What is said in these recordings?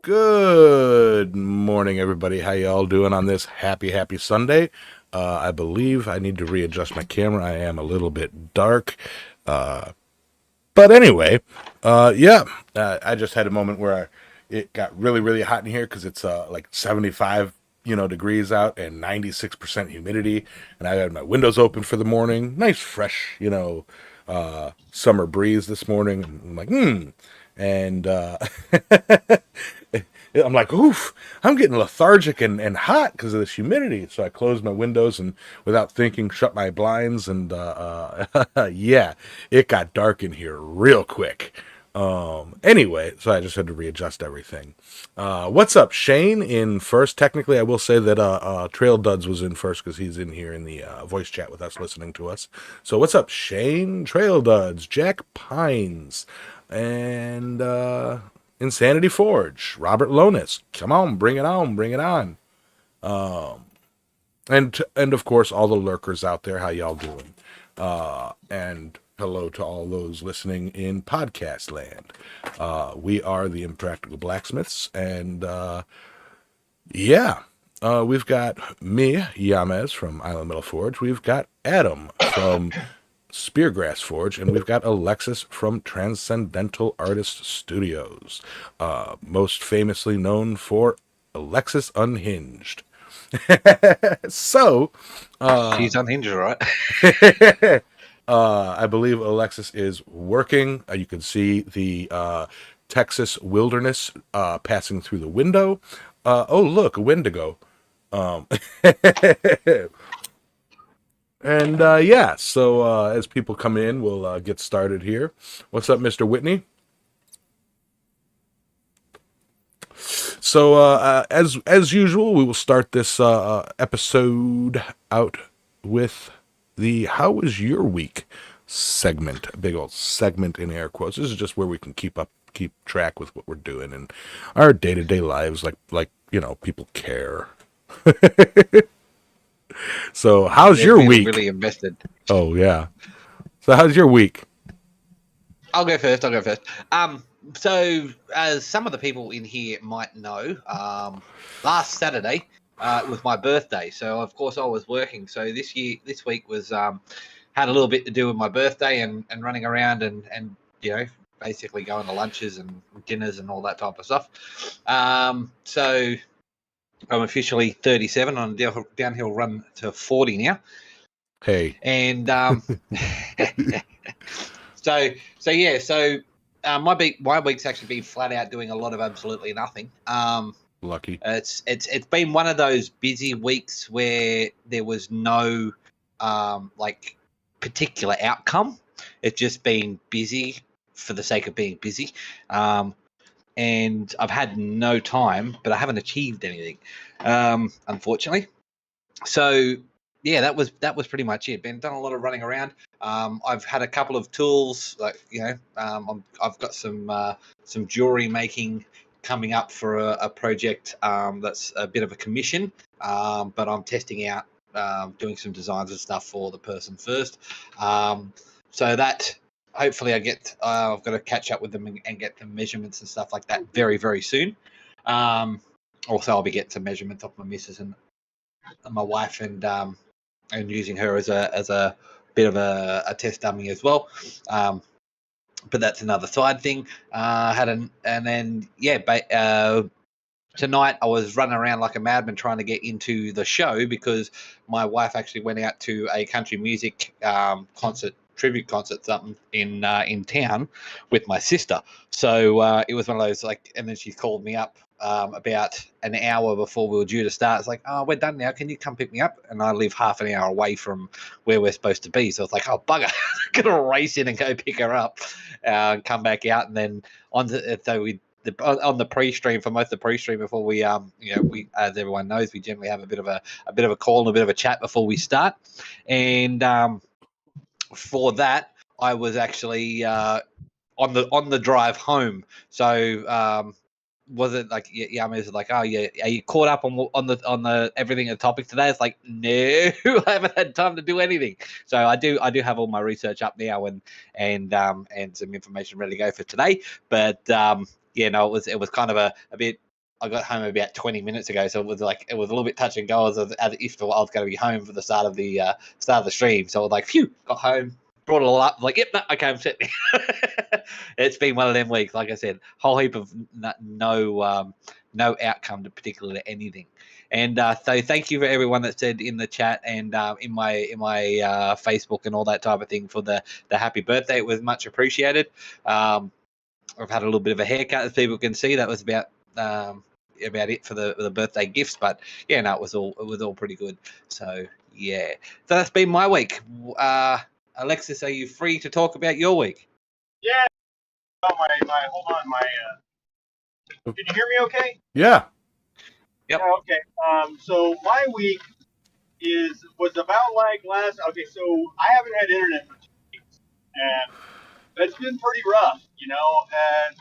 Good morning, everybody. How y'all doing on this happy Sunday? I believe I need to readjust my camera. I am a little bit dark. Uh, but anyway, yeah, I just had a moment where it got really hot in here because it's like 75, degrees out and 96% humidity. And I had my windows open for the morning. Nice, fresh, summer breeze this morning. And I'm like, And I'm like, oof, I'm getting lethargic and hot because of this humidity. So I closed my windows and without thinking, shut my blinds. And yeah, it got dark in here real quick. Anyway, so I just had to readjust everything. What's up, Shane in first? Technically, I will say that Trail Duds was in first because he's in here in the voice chat with us, listening to us. So what's up, Shane, Trail Duds, Jack Pines, and Insanity Forge, Robert Lonis. Come on, bring it on, bring it on. And of course all the lurkers out there, how y'all doing? And hello to all those listening in podcast land. We are the Impractical Blacksmiths, and yeah, we've got me, Yamez from Island Metal Forge. We've got Adam from Speargrass Forge, and we've got Alexis from Transcendental Artist Studios, most famously known for Alexis Unhinged. So, She's unhinged, right? I believe Alexis is working. You can see the Texas wilderness passing through the window. Oh, look, a Wendigo. Um, and yeah, so as people come in, we'll get started here. What's up, Mr. Whitney? So as usual, we will start this episode out with the "How was your week?" segment. A big old segment in air quotes. This is just where we can keep track with what we're doing in our day to day lives, like people care. So how's They're your really, week? really invested. Oh yeah. So how's your week? I'll go first. So as some of the people in here might know, last Saturday was my birthday. So of course I was working. So this week was had a little bit to do with my birthday and running around and basically going to lunches and dinners and all that type of stuff. So I'm officially 37 on a downhill run to 40 now. Hey, And my week's actually been flat out doing a lot of absolutely nothing. lucky. It's been one of those busy weeks where there was no like particular outcome. It's just been busy for the sake of being busy. And I've had no time, but I haven't achieved anything, unfortunately. So yeah, that was pretty much it. Been done a lot of running around. I've had a couple of tools, like I've got some jewelry making coming up for a project that's a bit of a commission, but I'm testing out doing some designs and stuff for the person first. So that hopefully I've got to catch up with them and get the measurements and stuff like that very soon. Also, I'll be getting some measurements off my missus and my wife and using her as a bit of a test dummy as well. But that's another side thing. And then tonight I was running around like a madman trying to get into the show because my wife actually went out to a country music tribute concert something in town with my sister. So it was one of those and then she called me up about an hour before we were due to start. It's like, oh, we're done now. Can you come pick me up? And I live half an hour away from where we're supposed to be. So it's like, oh, bugger. I'm going to race in and go pick her up and come back out. And then on the pre-stream, for most of the pre-stream before we we, as everyone knows, we generally have a bit of a call and a bit of a chat before we start. And for that, I was actually on the drive home. So was it like Yami was like, oh yeah, are you caught up on the everything in the topic today? It's like, no, I haven't had time to do anything. So I do have all my research up now and some information ready to go for today. But it was kind of a bit I got home about 20 minutes ago, so it was a little bit touch and go as if I was going to be home for the start of the stream. So I was like, phew, got home, brought it all up, like, yep, no, okay, I'm sitting. It's been one of them weeks, like I said, whole heap of no outcome to particularly anything. And so thank you for everyone that said in the chat and in my Facebook and all that type of thing for the happy birthday. It was much appreciated. I've had a little bit of a haircut, as people can see. That was about it for the birthday gifts, but yeah, no, it was all pretty good. So yeah, so that's been my week. Alexis, are you free to talk about your week? Yeah. Oh, hold on, can you hear me okay? Yeah. Yep. Yeah, okay. So my week was about like okay, so I haven't had internet for 2 weeks, and it's been pretty rough, and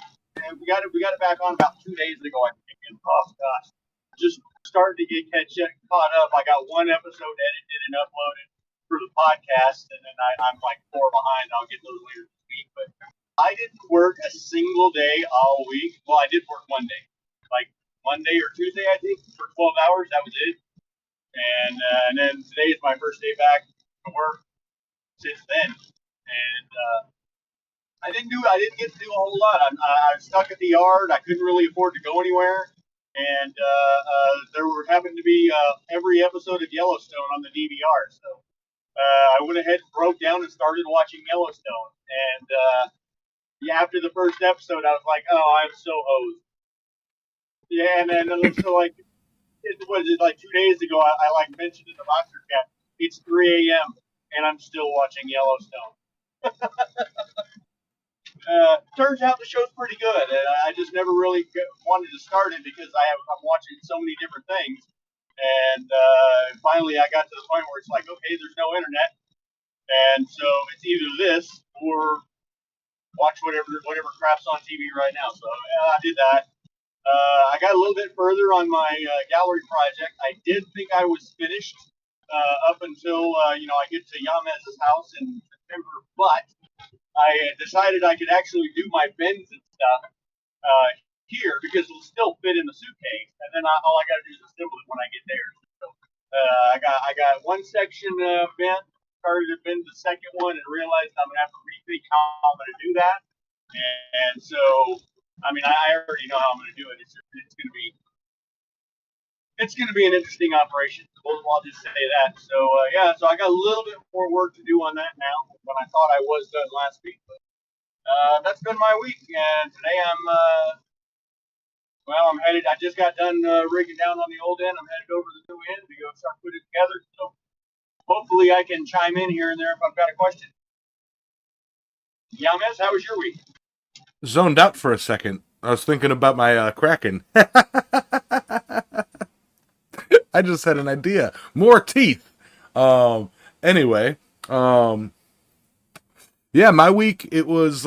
we got it back on about 2 days ago, I think. And oh gosh, just starting to get caught up. I got one episode edited and uploaded for the podcast, and then I'm like 4 behind. I'll get those later this week, but I didn't work a single day all week. Well, I did work one day, like Monday or Tuesday, I think, for 12 hours. That was it. And then today is my first day back to work since then. And I didn't get to do a whole lot. I was stuck at the yard. I couldn't really afford to go anywhere. And happened to be every episode of Yellowstone on the DVR. So I went ahead and broke down and started watching Yellowstone. And yeah, after the first episode, I was like, oh, I'm so hosed. Yeah, and then so like, like 2 days ago, I like mentioned in the Boxer Chat, it's 3 a.m. and I'm still watching Yellowstone. Turns out the show's pretty good, and I just never really wanted to start it because I'm watching so many different things. And finally, I got to the point where it's like, okay, there's no internet, and so it's either this or watch whatever crap's on TV right now. So I did that. I got a little bit further on my gallery project. I did think I was finished up until I get to Yamez's house in September, but I decided I could actually do my bins and stuff here because it'll still fit in the suitcase, and then all I got to do is assemble it when I get there. So I got one section bent, started to bend the second one, and realized I'm gonna have to rethink how I'm gonna do that. And so, I mean, I already know how I'm gonna do it. It's gonna be an interesting operation. I'll just say that. So yeah, so I got a little bit more work to do on that now when I thought I was done last week. But that's been my week, and today I'm headed. I just got done rigging down on the old end. I'm headed over to the new end to go start putting it together. So hopefully I can chime in here and there if I've got a question. Yamez, how was your week? Zoned out for a second. I was thinking about my Kraken. I just had an idea. More teeth. Anyway, yeah, my week, it was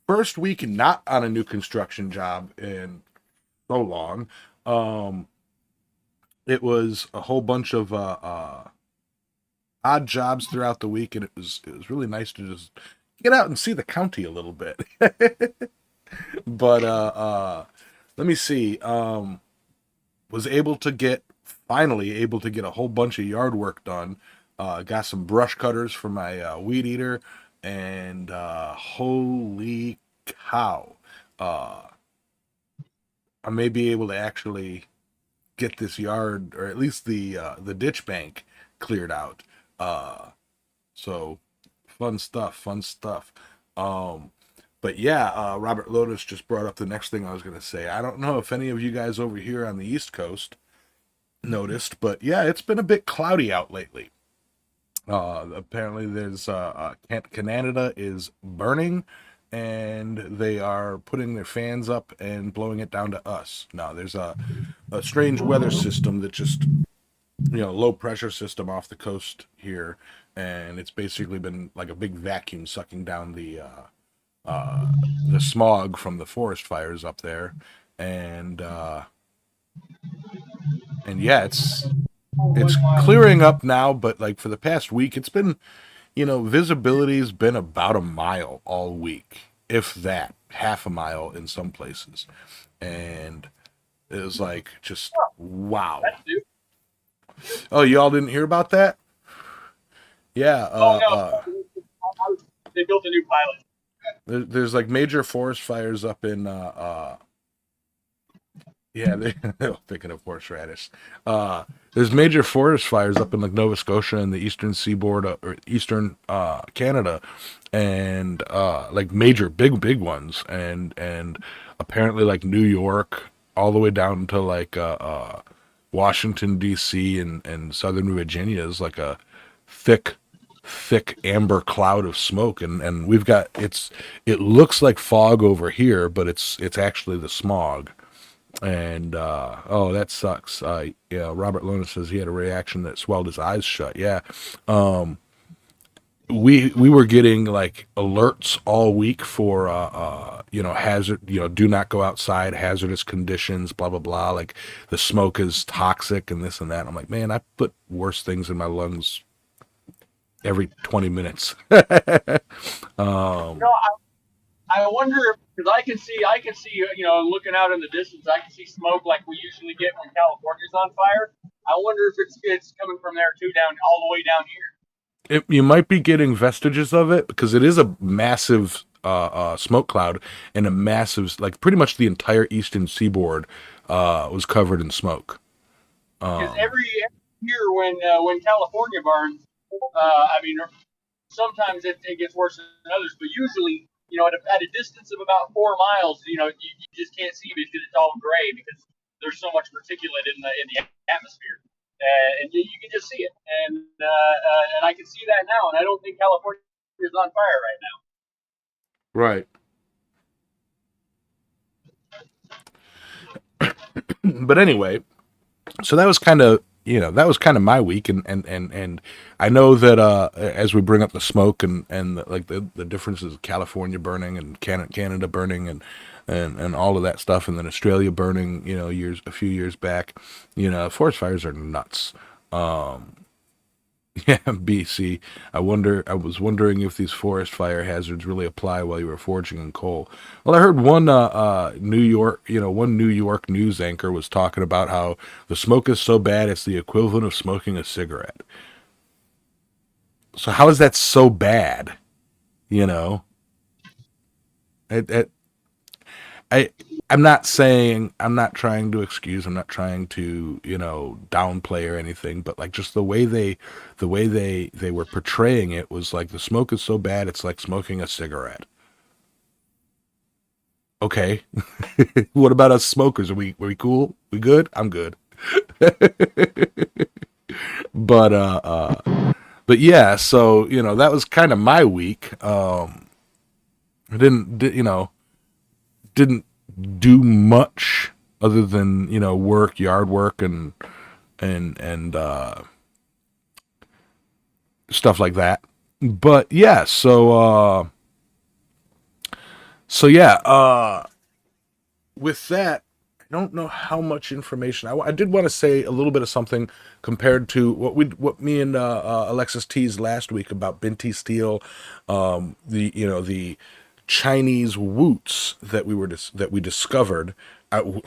first week not on a new construction job in so long. It was a whole bunch of odd jobs throughout the week, and it was really nice to just get out and see the county a little bit. But let me see. Was finally able to get a whole bunch of yard work done. Got some brush cutters for my weed eater, and holy cow, I may be able to actually get this yard, or at least the ditch bank, cleared out. So fun stuff. But yeah, Robert Lotus just brought up the next thing I was going to say. I don't know if any of you guys over here on the East Coast noticed, but yeah, it's been a bit cloudy out lately. Apparently there's Canada is burning, and they are putting their fans up and blowing it down to us. Now there's a strange weather system that just, low pressure system off the coast here, and it's basically been like a big vacuum sucking down the smog from the forest fires up there, and yeah, it's clearing up now, but like for the past week, it's been, visibility's been about a mile all week, if that, half a mile in some places, and It was like just wow. That's new. Oh, you all didn't hear about that? Yeah. Oh no, they built a new pilot. There's like major forest fires up in yeah, thinking of horseradish. There's major forest fires up in like Nova Scotia and the eastern seaboard or eastern Canada, and like major big ones, and apparently like New York all the way down to like Washington D.C. and Southern Virginia is like a thick amber cloud of smoke, and we've got it looks like fog over here, but it's actually the smog. And oh, that sucks. Yeah, Robert Lona says he had a reaction that swelled his eyes shut. Yeah. We were getting like alerts all week for hazard, do not go outside, hazardous conditions, blah blah blah, like the smoke is toxic and this and that. I'm like, man, I put worse things in my lungs every 20 minutes. I wonder because I can see, looking out in the distance, I can see smoke like we usually get when California's on fire. I wonder if it's coming from there too, down all the way down here. You might be getting vestiges of it because it is a massive smoke cloud and a massive, like pretty much the entire eastern seaboard was covered in smoke. Because every year when California burns, sometimes it gets worse than others, but usually, at a distance of about 4 miles, you just can't see because it's all gray because there's so much particulate in the atmosphere, and you can just see it, and I can see that now, and I don't think California is on fire right now. Right. But anyway, so that was kind of my week, and I know that as we bring up the smoke and the differences of California burning and Canada burning and all of that stuff, and then Australia burning, a few years back, forest fires are nuts. Yeah, BC. I was wondering if these forest fire hazards really apply while you were foraging in coal. Well, I heard one New York news anchor was talking about how the smoke is so bad it's the equivalent of smoking a cigarette. So how is that so bad? I'm not trying to excuse, I'm not trying to, downplay or anything, but like just the way they were portraying it was like the smoke is so bad it's like smoking a cigarette. Okay. What about us smokers? Are we cool? We good? I'm good. But yeah, so, that was kind of my week. I didn't do much other than yard work and stuff like that. But yeah, so yeah, with that, I don't know how much information I did want to say a little bit of something compared to what me and Alexis teased last week about Binti Steel, the Chinese woots that we discovered. Oh,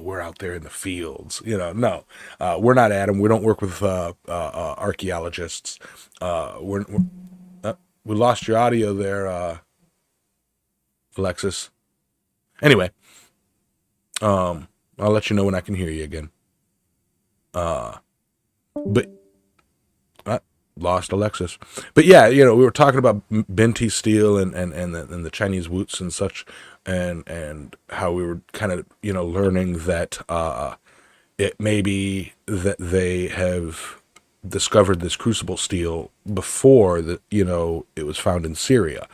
we're out there in the fields. No, we're not Adam. We don't work with archaeologists. We lost your audio there, Alexis. Anyway, I'll let you know when I can hear you again. But lost Alexis. But yeah, we were talking about Binti Steel and the Chinese woots and such, and how we were kind of learning that it may be that they have discovered this crucible steel before that it was found in Syria.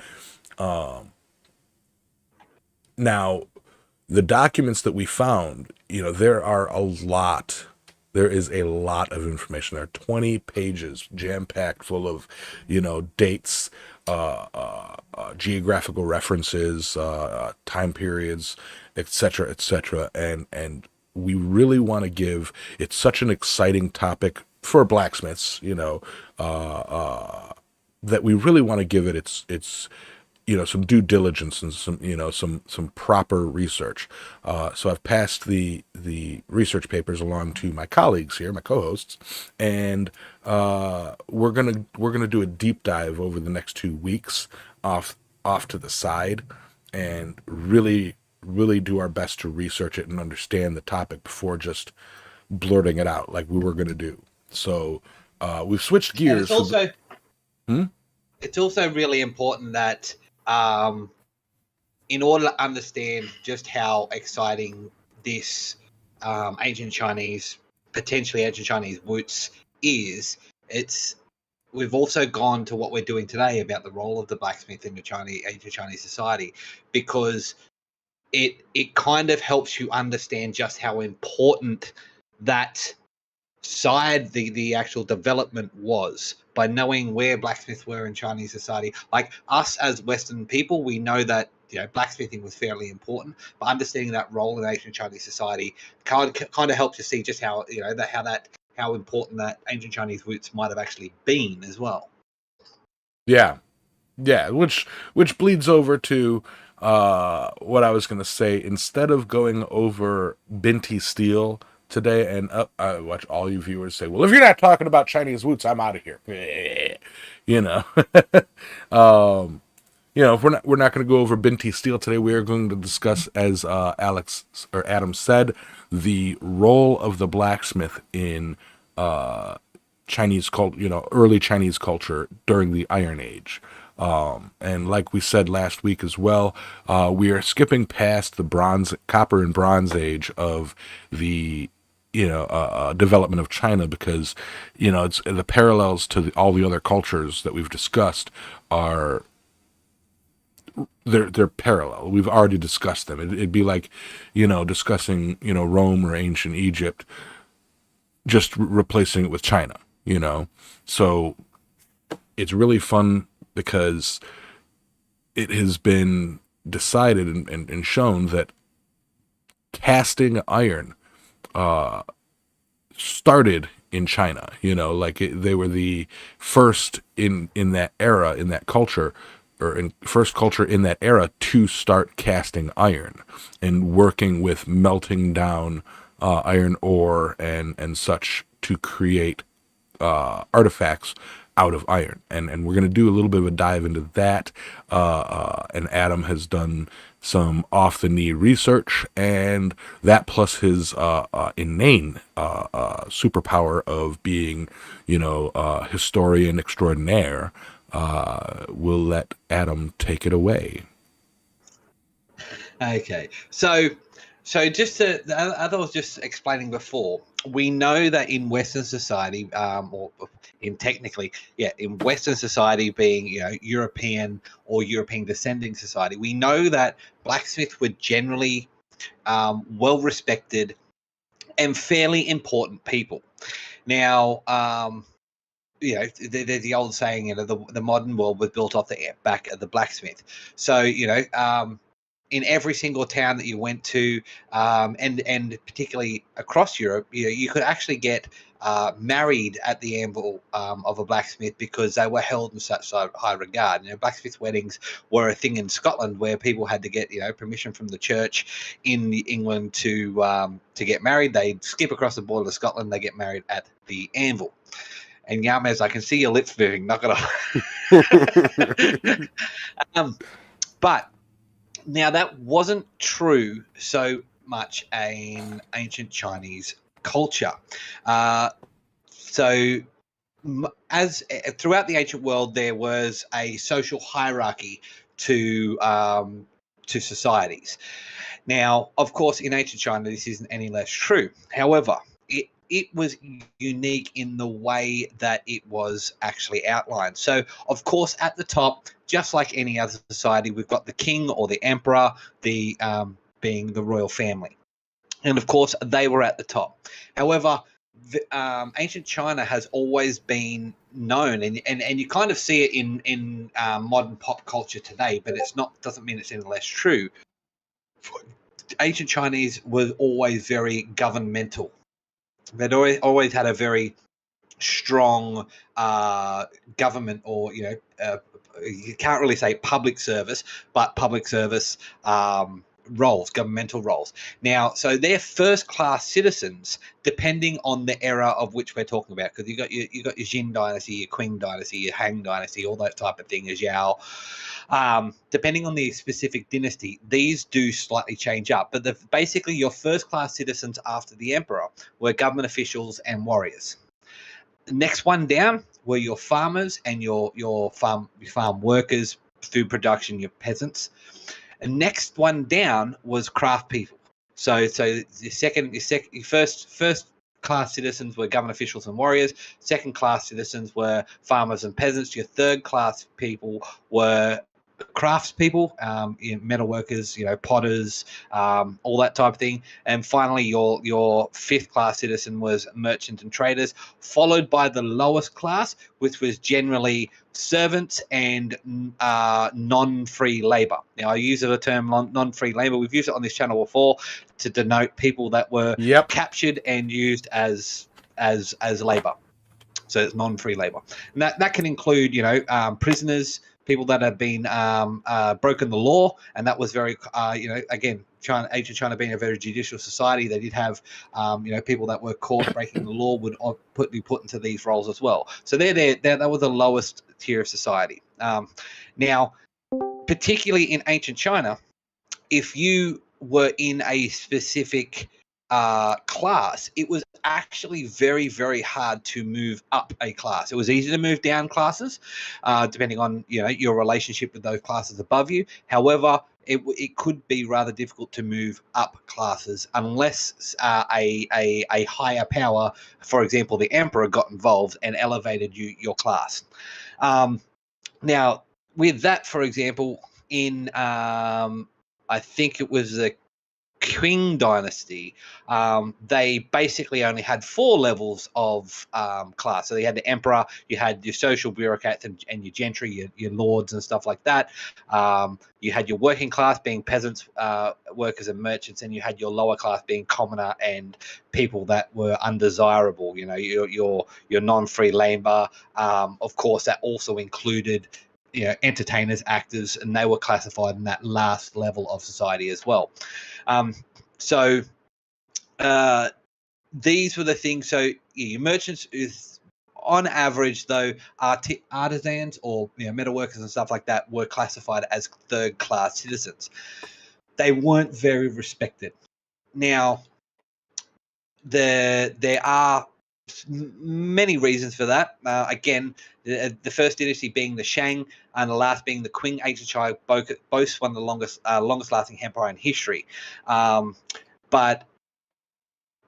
Now, the documents that we found, there is a lot of information. There are 20 pages jam-packed full of, dates, geographical references, time periods, etc., etc. And we really want to give, it's such an exciting topic for blacksmiths, that we really want to give it its some due diligence and some proper research. So I've passed the research papers along to my colleagues here, my co-hosts, and we're gonna do a deep dive over the next 2 weeks off to the side, and really do our best to research it and understand the topic before just blurting it out like we were gonna do. So we've switched And gears. it's also Hmm? it's also really important that in order to understand just how exciting this potentially ancient Chinese roots is, we've also gone to what we're doing today about the role of the blacksmith in the ancient Chinese society, because it kind of helps you understand just how important that side the actual development was, by knowing where blacksmiths were in Chinese society. Like us as Western people, we know that blacksmithing was fairly important, but understanding that role in ancient Chinese society kind of helps you see just how how important that ancient Chinese roots might have actually been as well. Yeah, yeah, which bleeds over to what I was going to say. Instead of going over Binti Steel today, and I watch all you viewers say, well, if you're not talking about Chinese roots, I'm out of here. You know, if we're not going to go over Binti Steel today, we are going to discuss, as Alex or Adam said, the role of the blacksmith in Chinese culture, early Chinese culture during the Iron Age. And like we said last week as well, we are skipping past the copper and bronze age of the development of China, because it's the parallels to all the other cultures that we've discussed are they're parallel. We've already discussed them. It'd be like discussing Rome or ancient Egypt, just replacing it with China. So it's really fun because it has been decided and shown that casting iron started in China. They were the first in that era, in that culture, or in first culture in that era to start casting iron and working with melting down iron ore and such to create artifacts out of iron, and we're going to do a little bit of a dive into that. And Adam has done some off the knee research, and that plus his inane superpower of being, historian extraordinaire, will let Adam take it away. Okay, so just as I was just explaining before, we know that in Western society, or in Western society, being European or European descending society, we know that blacksmiths were generally well respected and fairly important people. Now, there's the old saying, the modern world was built off the back of the blacksmith. So, in every single town that you went to, and particularly across Europe, you could actually get married at the anvil of a blacksmith, because they were held in such high regard. Blacksmith weddings were a thing in Scotland, where people had to get permission from the church in England to get married. They'd skip across the border to Scotland. They get married at the anvil. And Yamez, I can see your lips moving. Not gonna. But now that wasn't true so much in ancient Chinese culture. So as throughout the ancient world, there was a social hierarchy to societies. Now, of course, in ancient China, this isn't any less true. However, it was unique in the way that it was actually outlined. So, of course, at the top, just like any other society, we've got the king or the emperor, the being the royal family, and of course, they were at the top. However, ancient China has always been known, and you kind of see it in modern pop culture today, but doesn't mean it's any less true. Ancient Chinese was always very governmental. They'd always had a very strong government, or you can't really say public service, but public service roles, governmental roles. Now, so they're first class citizens, depending on the era of which we're talking about, because you got your Jin dynasty, your Qing dynasty, your Han dynasty, all that type of thing, as Yao. Depending on the specific dynasty, these do slightly change up, but basically your first class citizens after the emperor were government officials and warriors. The next one down were your farmers and your farm workers, food production, your peasants. And next one down was craft people. So your first class citizens were government officials and warriors. Second class citizens were farmers and peasants. Your third class people were craftspeople, metal workers, potters, all that type of thing. And finally, your fifth class citizen was merchants and traders, followed by the lowest class, which was generally servants and non-free labor. Now, I use the term non-free labor. We've used it on this channel before to denote people that were captured and used as labor. So it's non-free labor, and that can include prisoners, people that have been broken the law, and that was very again, ancient China being a very judicial society, they did have people that were caught breaking the law would be put into these roles as well. So that was the lowest tier of society. Now, particularly in ancient China, if you were in a specific class, it was actually very, very hard to move up a class. It was easy to move down classes, depending on your relationship with those classes above you. However, it could be rather difficult to move up classes unless a higher power, for example, the emperor, got involved and elevated your class. Now, with that, for example, in I think it was the Qing dynasty, they basically only had 4 levels of class. So they had the emperor, you had your social bureaucrats and your gentry, your lords and stuff like that. You had your working class being peasants, workers and merchants, and you had your lower class being commoner and people that were undesirable. Your non-free labor. Of course, that also included entertainers, actors, and they were classified in that last level of society as well. So these were the things. So your merchants, on average, though, artisans or metal workers and stuff like that were classified as third-class citizens. They weren't very respected. Now, there are many reasons for that. Again, the first dynasty being the Shang and the last being the Qing. Ancient China boasts one of the longest lasting empire in history. But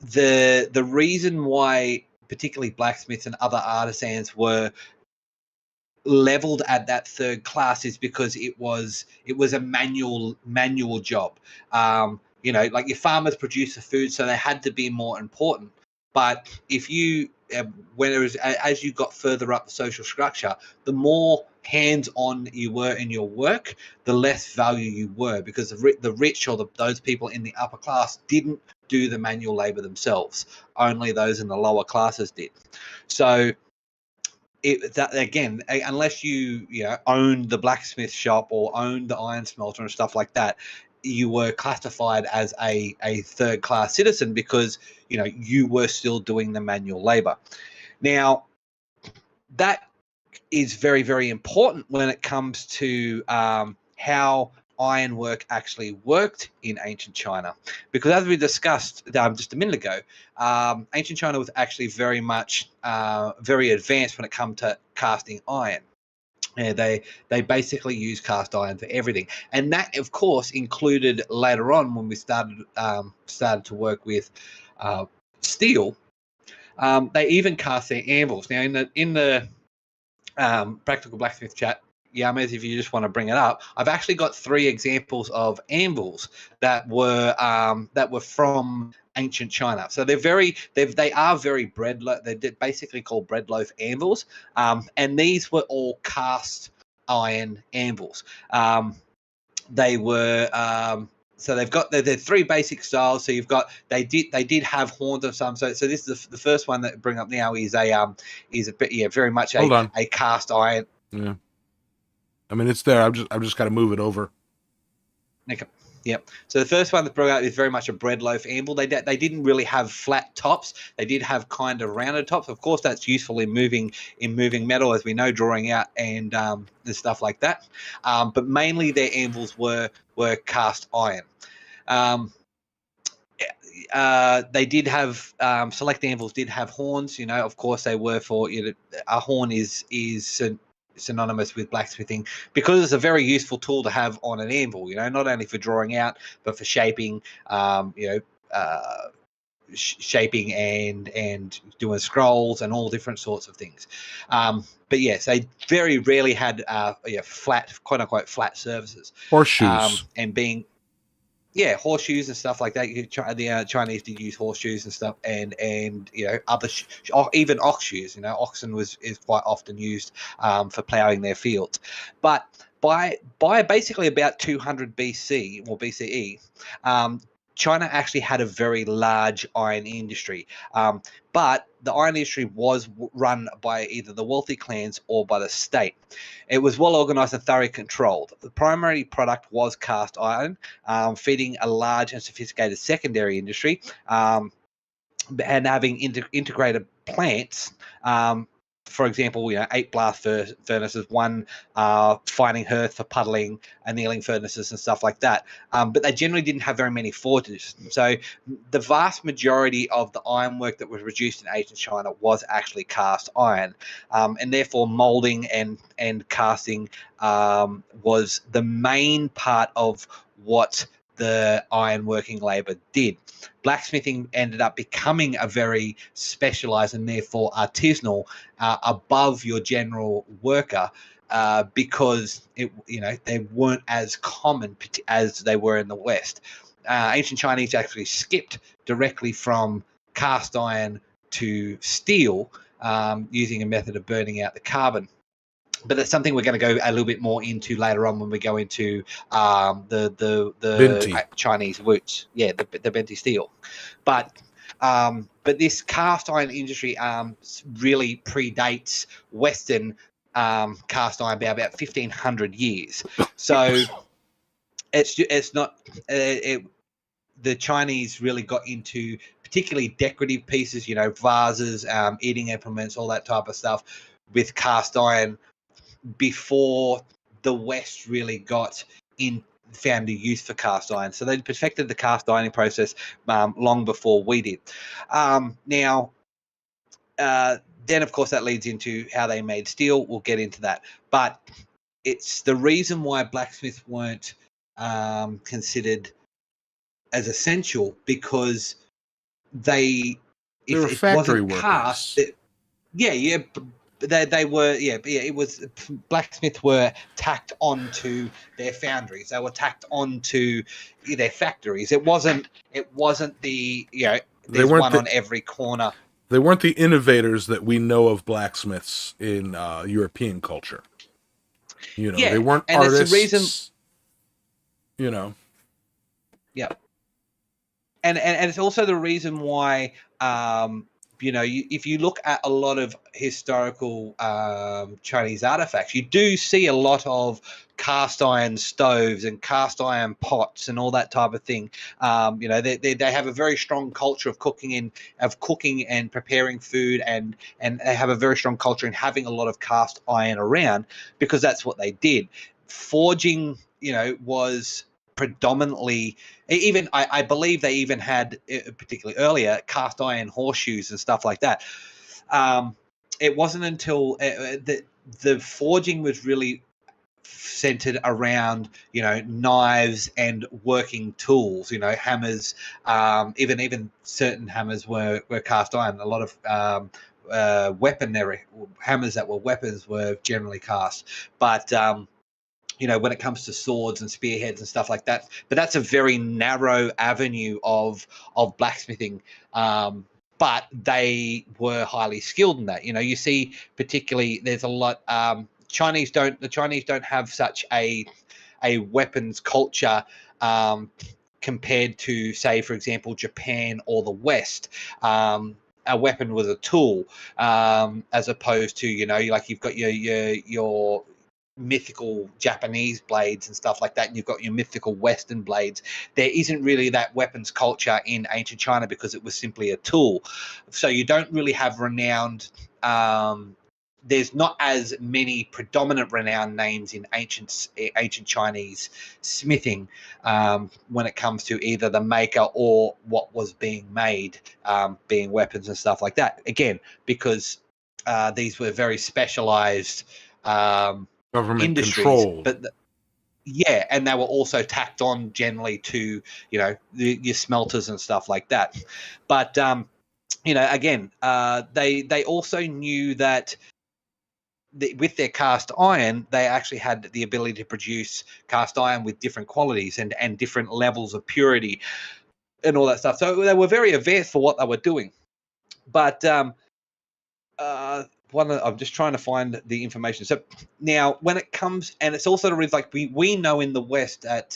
the reason why particularly blacksmiths and other artisans were leveled at that third class is because it was a manual job. Like your farmers produce the food, so they had to be more important. But if you, as you got further up the social structure, the more hands-on you were in your work, the less value you were, because the rich or those people in the upper class didn't do the manual labor themselves. Only those in the lower classes did. So again, unless you owned the blacksmith shop or owned the iron smelter and stuff like that, you were classified as a third class citizen because you were still doing the manual labor. Now, that is very, very important when it comes to how ironwork actually worked in ancient China, because as we discussed just a minute ago, ancient China was actually very much very advanced when it comes to casting iron. They basically use cast iron for everything, and that, of course, included later on when we started to work with steel. They even cast their anvils. Now, in the Practical Blacksmith chat, Yamas, if you just want to bring it up, I've actually got 3 examples of anvils that were from ancient China. So they are very bread. They're basically called bread loaf anvils, and these were all cast iron anvils. They were So they've got the three basic styles. So you've got they did have horns of some. So this is the first one that I bring up now is a very much Hold on. a cast iron. Yeah. I mean, it's there. I've just got to move it over. Okay. Yep. So the first one that brought out is very much a bread loaf anvil. They didn't really have flat tops. They did have kind of rounded tops. Of course, that's useful in moving metal, as we know, drawing out and stuff like that. But mainly their anvils were cast iron. They did have select anvils did have horns. Of course, they were for a horn is synonymous with blacksmithing because it's a very useful tool to have on an anvil, not only for drawing out but for shaping, shaping and doing scrolls and all different sorts of things. But yes, they very rarely had flat, quote unquote, flat surfaces. Horseshoes. And being horseshoes and stuff like that. The Chinese did use horseshoes and stuff, and other even ox shoes. Oxen is quite often used for ploughing their fields. But by basically about 200 BC or BCE, China actually had a very large iron industry, but the iron industry was run by either the wealthy clans or by the state. It was well organized and thoroughly controlled. The primary product was cast iron, feeding a large and sophisticated secondary industry, and having integrated plants. For example, 8 blast furnaces, 1 fining hearth for puddling, annealing furnaces and stuff like that. But they generally didn't have very many forges. So the vast majority of the ironwork that was produced in ancient China was actually cast iron. And therefore molding and casting was the main part of what the ironworking labor did. Blacksmithing ended up becoming a very specialized and therefore artisanal, above your general worker, because they weren't as common as they were in the West. Ancient Chinese actually skipped directly from cast iron to steel, using a method of burning out the carbon. But that's something we're going to go a little bit more into later on when we go into the Binti. Chinese roots. Yeah, the Binti steel. But this cast iron industry really predates Western cast iron by about 1,500 years. So it's not the Chinese really got into particularly decorative pieces, vases, eating implements, all that type of stuff with cast iron before the West really found a use for cast iron. So they perfected the cast ironing process long before we did. Then, of course, that leads into how they made steel. We'll get into that. But it's the reason why blacksmiths weren't considered as essential, because they were factory workers. Cast, they were, it was, blacksmiths were tacked onto their foundries. They were tacked onto their factories. It wasn't the, there's one on every corner. They weren't the innovators that we know of blacksmiths in European culture. They weren't artists. It's the reason, Yeah. And it's also the reason why, if you look at a lot of historical Chinese artifacts, you do see a lot of cast iron stoves and cast iron pots and all that type of thing. They have a very strong culture of cooking and preparing food, and they have a very strong culture in having a lot of cast iron around, because that's what they did. Forging, was predominantly, even I believe they even had, particularly earlier, cast iron horseshoes and stuff like that. It wasn't until the forging was really centered around knives and working tools, hammers, even certain hammers were cast iron. A lot of weaponry hammers that were weapons were generally cast, but when it comes to swords and spearheads and stuff like that. But that's a very narrow avenue of blacksmithing. But they were highly skilled in that. You see, particularly, there's a lot. The Chinese don't have such a weapons culture compared to, say, for example, Japan or the West. A weapon was a tool, as opposed to, you know, like you've got your mythical Japanese blades and stuff like that, and you've got your mythical Western blades. There isn't really that weapons culture in ancient China because it was simply a tool. So you don't really have renowned. There's not as many predominant renowned names in ancient Chinese smithing when it comes to either the maker or what was being made, being weapons and stuff like that. Again, because these were very specialized Government industries, controlled. but yeah, and they were also tacked on generally to, you know, your smelters and stuff like that. But you know, again, they also knew that with their cast iron, they actually had the ability to produce cast iron with different qualities and different levels of purity and all that stuff. So they were very advanced for what they were doing. But I'm just trying to find the information. So now, when it comes, and it's also the reason, like we know in the West that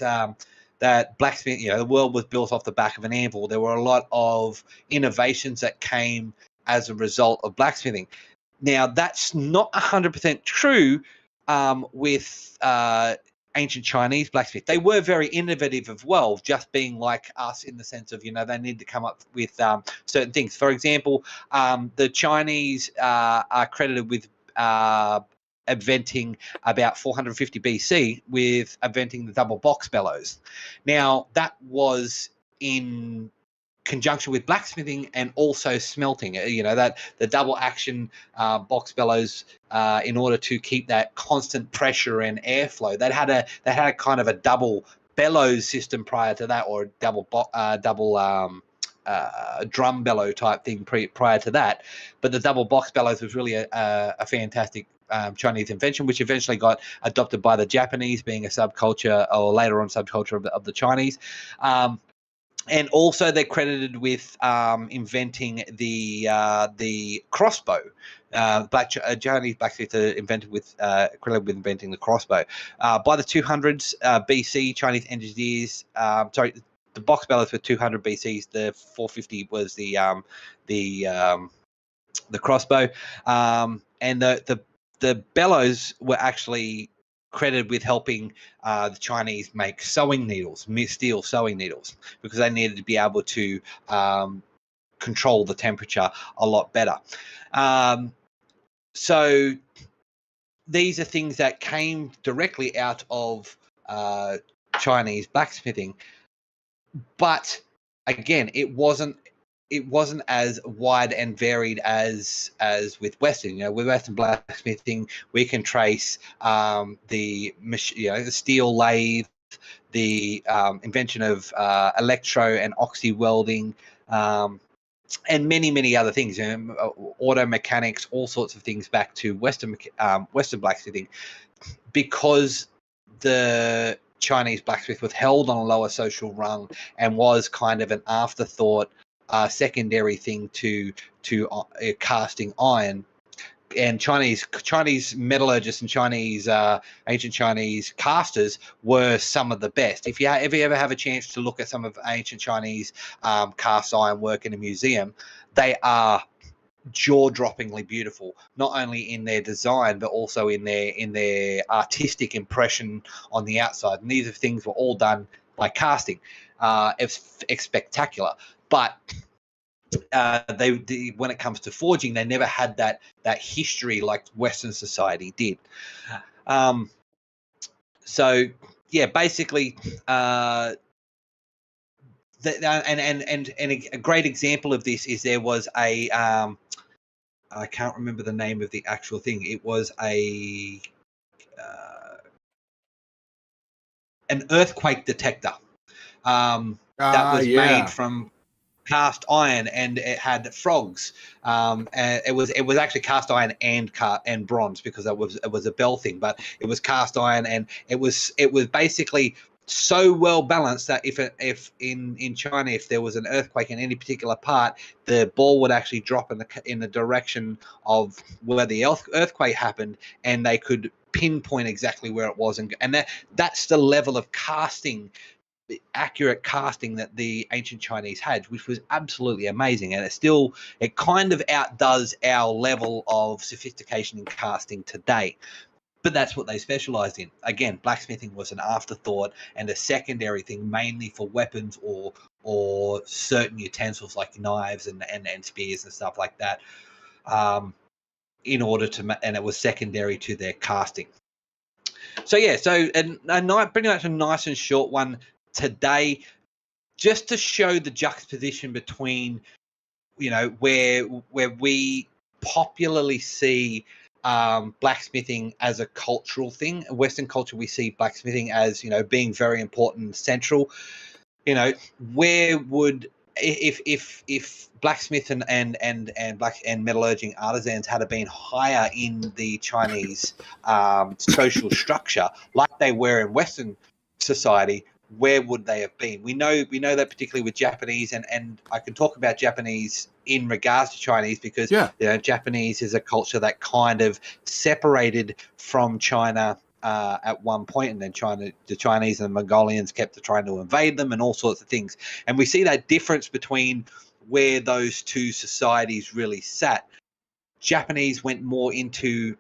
blacksmith, you know, the world was built off the back of an anvil. There were a lot of innovations that came as a result of blacksmithing. Now, that's not 100% true with ancient Chinese blacksmith. They were very innovative as well, just being like us in the sense of, you know, they need to come up with certain things. For example, the Chinese are credited with inventing about 450 BC with inventing the double box bellows. Now, that was in conjunction with blacksmithing and also smelting, you know, that the double action box bellows, in order to keep that constant pressure and airflow. They had a kind of a double bellows system prior to that, or double drum bellow type thing prior to that. But the double box bellows was really a fantastic Chinese invention, which eventually got adopted by the Japanese, being a subculture, or later on subculture of the Chinese. And also they're credited with inventing the crossbow. Chinese blacksmiths are credited with inventing the crossbow. By the 200s BC, Chinese engineers, the box bellows were 200 BC. The 450 was the crossbow, and the bellows were actually credited with helping the Chinese make sewing needles, steel sewing needles, because they needed to be able to control the temperature a lot better. So these are things that came directly out of Chinese blacksmithing, but again, it wasn't as wide and varied as with Western. You know, with Western blacksmithing, we can trace the steel lathe, the invention of electro and oxy welding, and many other things. You know, auto mechanics, all sorts of things back to Western blacksmithing, because the Chinese blacksmith was held on a lower social rung and was kind of an afterthought, secondary thing to casting iron. And Chinese metallurgists and ancient Chinese casters were some of the best. If you ever have a chance to look at some of ancient Chinese cast iron work in a museum, they are jaw-droppingly beautiful, not only in their design but also in their artistic impression on the outside. And these are things were all done by casting. It's spectacular, but when it comes to forging, they never had that history like Western society did. So yeah, basically, and a great example of this is there was a I can't remember the name of the actual thing. It was an earthquake detector that was made from cast iron, and it had frogs. And it was actually cast iron and bronze, because it was a bell thing, but it was cast iron, and it was basically so well balanced that if in China, if there was an earthquake in any particular part, the ball would actually drop in the direction of where the earthquake happened, and they could pinpoint exactly where it was, and that's the level of casting accurate casting that the ancient Chinese had, which was absolutely amazing. And it kind of outdoes our level of sophistication in casting today. But that's what they specialized in. Again, blacksmithing was an afterthought and a secondary thing, mainly for weapons or certain utensils like knives and spears and stuff like that. In order to, and it was secondary to their casting. So yeah, so pretty much a nice and short one today, just to show the juxtaposition between, where we popularly see blacksmithing as a cultural thing. In Western culture, we see blacksmithing as, being very important and central. Where would, if blacksmith and metallurging artisans had been higher in the Chinese social structure like they were in Western society, where would they have been? We know that particularly with Japanese, and I can talk about Japanese in regards to Chinese because Japanese is a culture that kind of separated from China at one point, and then the Chinese and the Mongolians kept trying to invade them and all sorts of things. And we see that difference between where those two societies really sat. Japanese went more into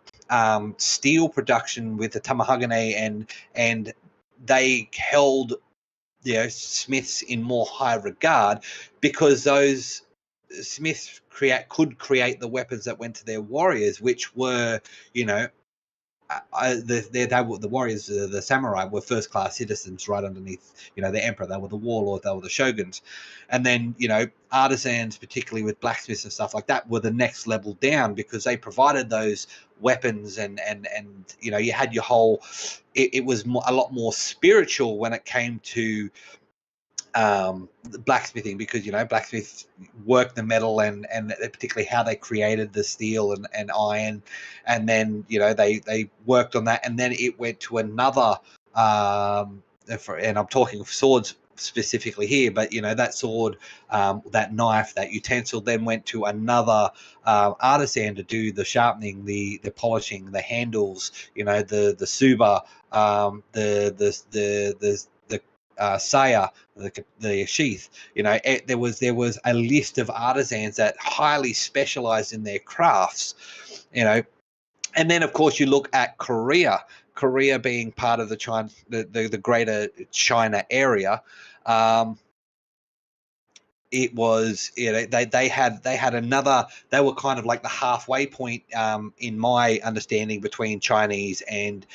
steel production with the tamahagane, and they held smiths in more high regard because those smiths could create the weapons that went to their warriors, which were the warriors, the samurai, were first-class citizens right underneath, the emperor. They were the warlords, they were the shoguns. And then, artisans, particularly with blacksmiths and stuff like that, were the next level down because they provided those weapons and you had your whole, it was a lot more spiritual when it came to blacksmithing because blacksmiths worked the metal and particularly how they created the steel and iron, and then they worked on that, and then it went to another and I'm talking of swords specifically here, but that sword, that knife, that utensil then went to another artisan to do the sharpening, the polishing, the handles, the tsuba, the saya, the sheath. There was a list of artisans that highly specialized in their crafts, and then of course you look at Korea being part of the greater China area. It was they had another, they were kind of like the halfway point in my understanding between Chinese and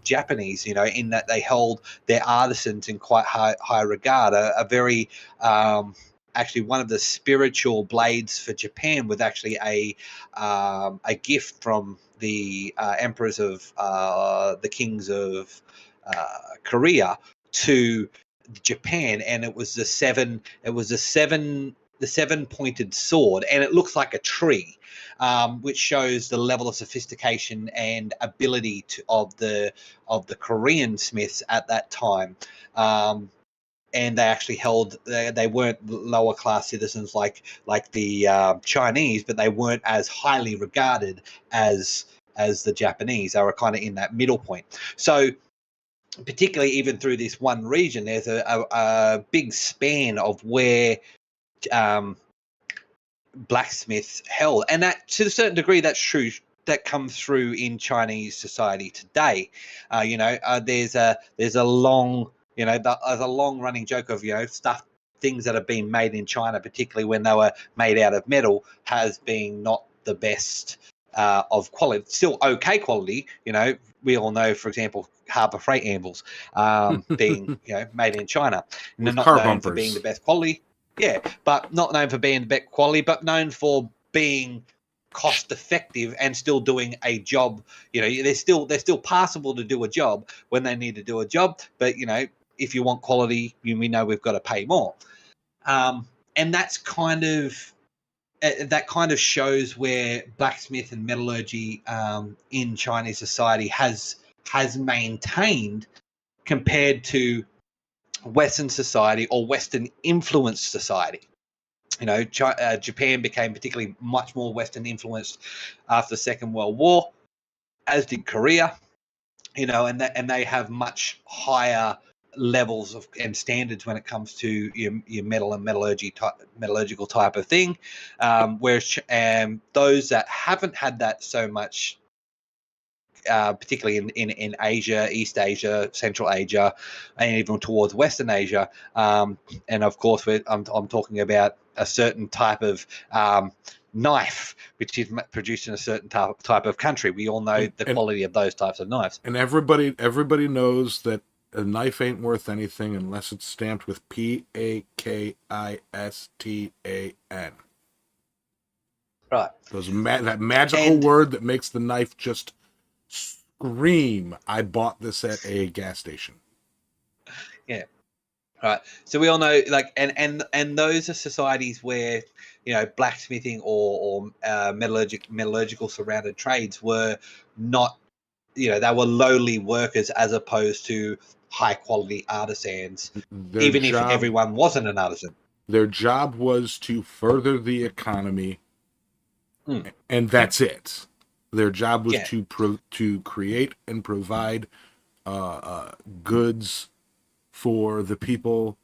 Japanese, in that they held their artisans in quite high regard. A very actually one of the spiritual blades for Japan was actually a gift from the emperors of the kings of Korea to Japan, and it was the seven-pointed sword, and it looks like a tree, which shows the level of sophistication and ability of the Korean smiths at that time. And they actually held, they weren't lower class citizens like the Chinese, but they weren't as highly regarded as the Japanese. They were kind of in that middle point. So particularly even through this one region, there's a big span of where blacksmiths held, and that to a certain degree that's true. That comes through in Chinese society today. There's a long there's a long running joke of things that have been made in China, particularly when they were made out of metal, has been not the best of quality. Still okay quality. We all know, for example, Harbour Freight anvils being made in China, and they're not known for being the best quality. Yeah, but not known for being the best quality, but known for being cost effective and still doing a job. They're still passable to do a job when they need to do a job. But if you want quality, we know we've got to pay more. And that's kind of shows where blacksmith and metallurgy in Chinese society has maintained compared to Western society or Western influenced society. Japan became particularly much more Western influenced after the Second World War, as did Korea. And they have much higher levels of and standards when it comes to your metal and metallurgical type of thing, whereas those that haven't had that so much, particularly in Asia, East Asia, Central Asia, and even towards Western Asia, and of course I'm talking about a certain type of knife which is produced in a certain type of country. We all know the quality of those types of knives, and everybody knows that a knife ain't worth anything unless it's stamped with PAKISTAN. right? That magical word that makes the knife just scream, I bought this at a gas station. Yeah. Right. So we all know, like, and those are societies where, blacksmithing or metallurgical surrounded trades were not, they were lowly workers as opposed to high quality artisans, even if everyone wasn't an artisan. Their job was to further the economy, and that's it. Their job was to create and provide goods for the people,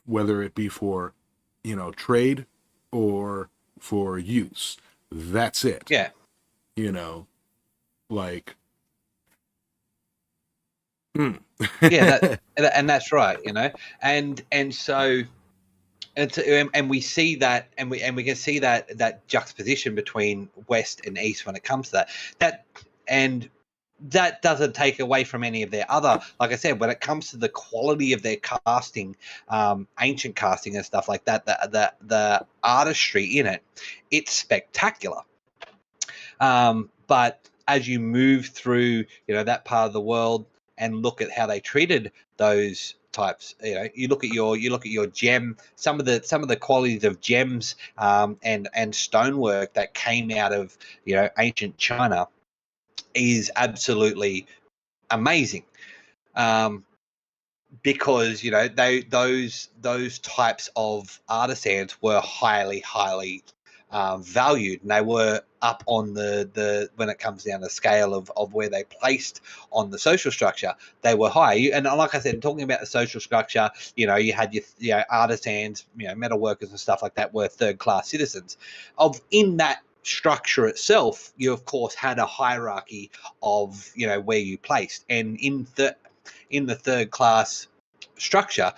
whether it be for, trade or for use. That's it. Yeah. Like. Yeah, and that's right, and so. And we see that, and we can see that juxtaposition between West and East when it comes to that. And that doesn't take away from any of their other, like I said, when it comes to the quality of their casting, ancient casting and stuff like that, the artistry in it, it's spectacular. But as you move through, that part of the world and look at how they treated those types, you look at your gem, some of the qualities of gems and stonework that came out of ancient China is absolutely amazing, because those types of artisans were highly valued, and they were up on the when it comes down the scale of where they placed on the social structure, they were high. And like I said, talking about the social structure, you had your artisans, metal workers and stuff like that were third class citizens. In that structure itself, you of course had a hierarchy of where you placed, and in the third class structure,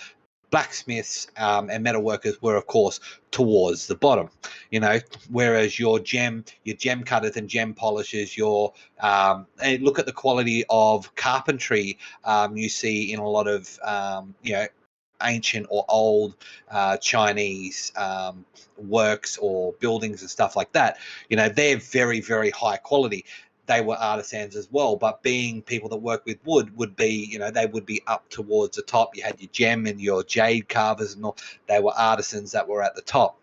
blacksmiths and metal workers were of course towards the bottom, whereas your gem cutters and gem polishers, and look at the quality of carpentry you see in a lot of ancient or old Chinese works or buildings and stuff like that. They're very, very high quality. They were artisans as well, but being people that work with wood would be, they would be up towards the top. You had your gem and your jade carvers and all. They were artisans that were at the top.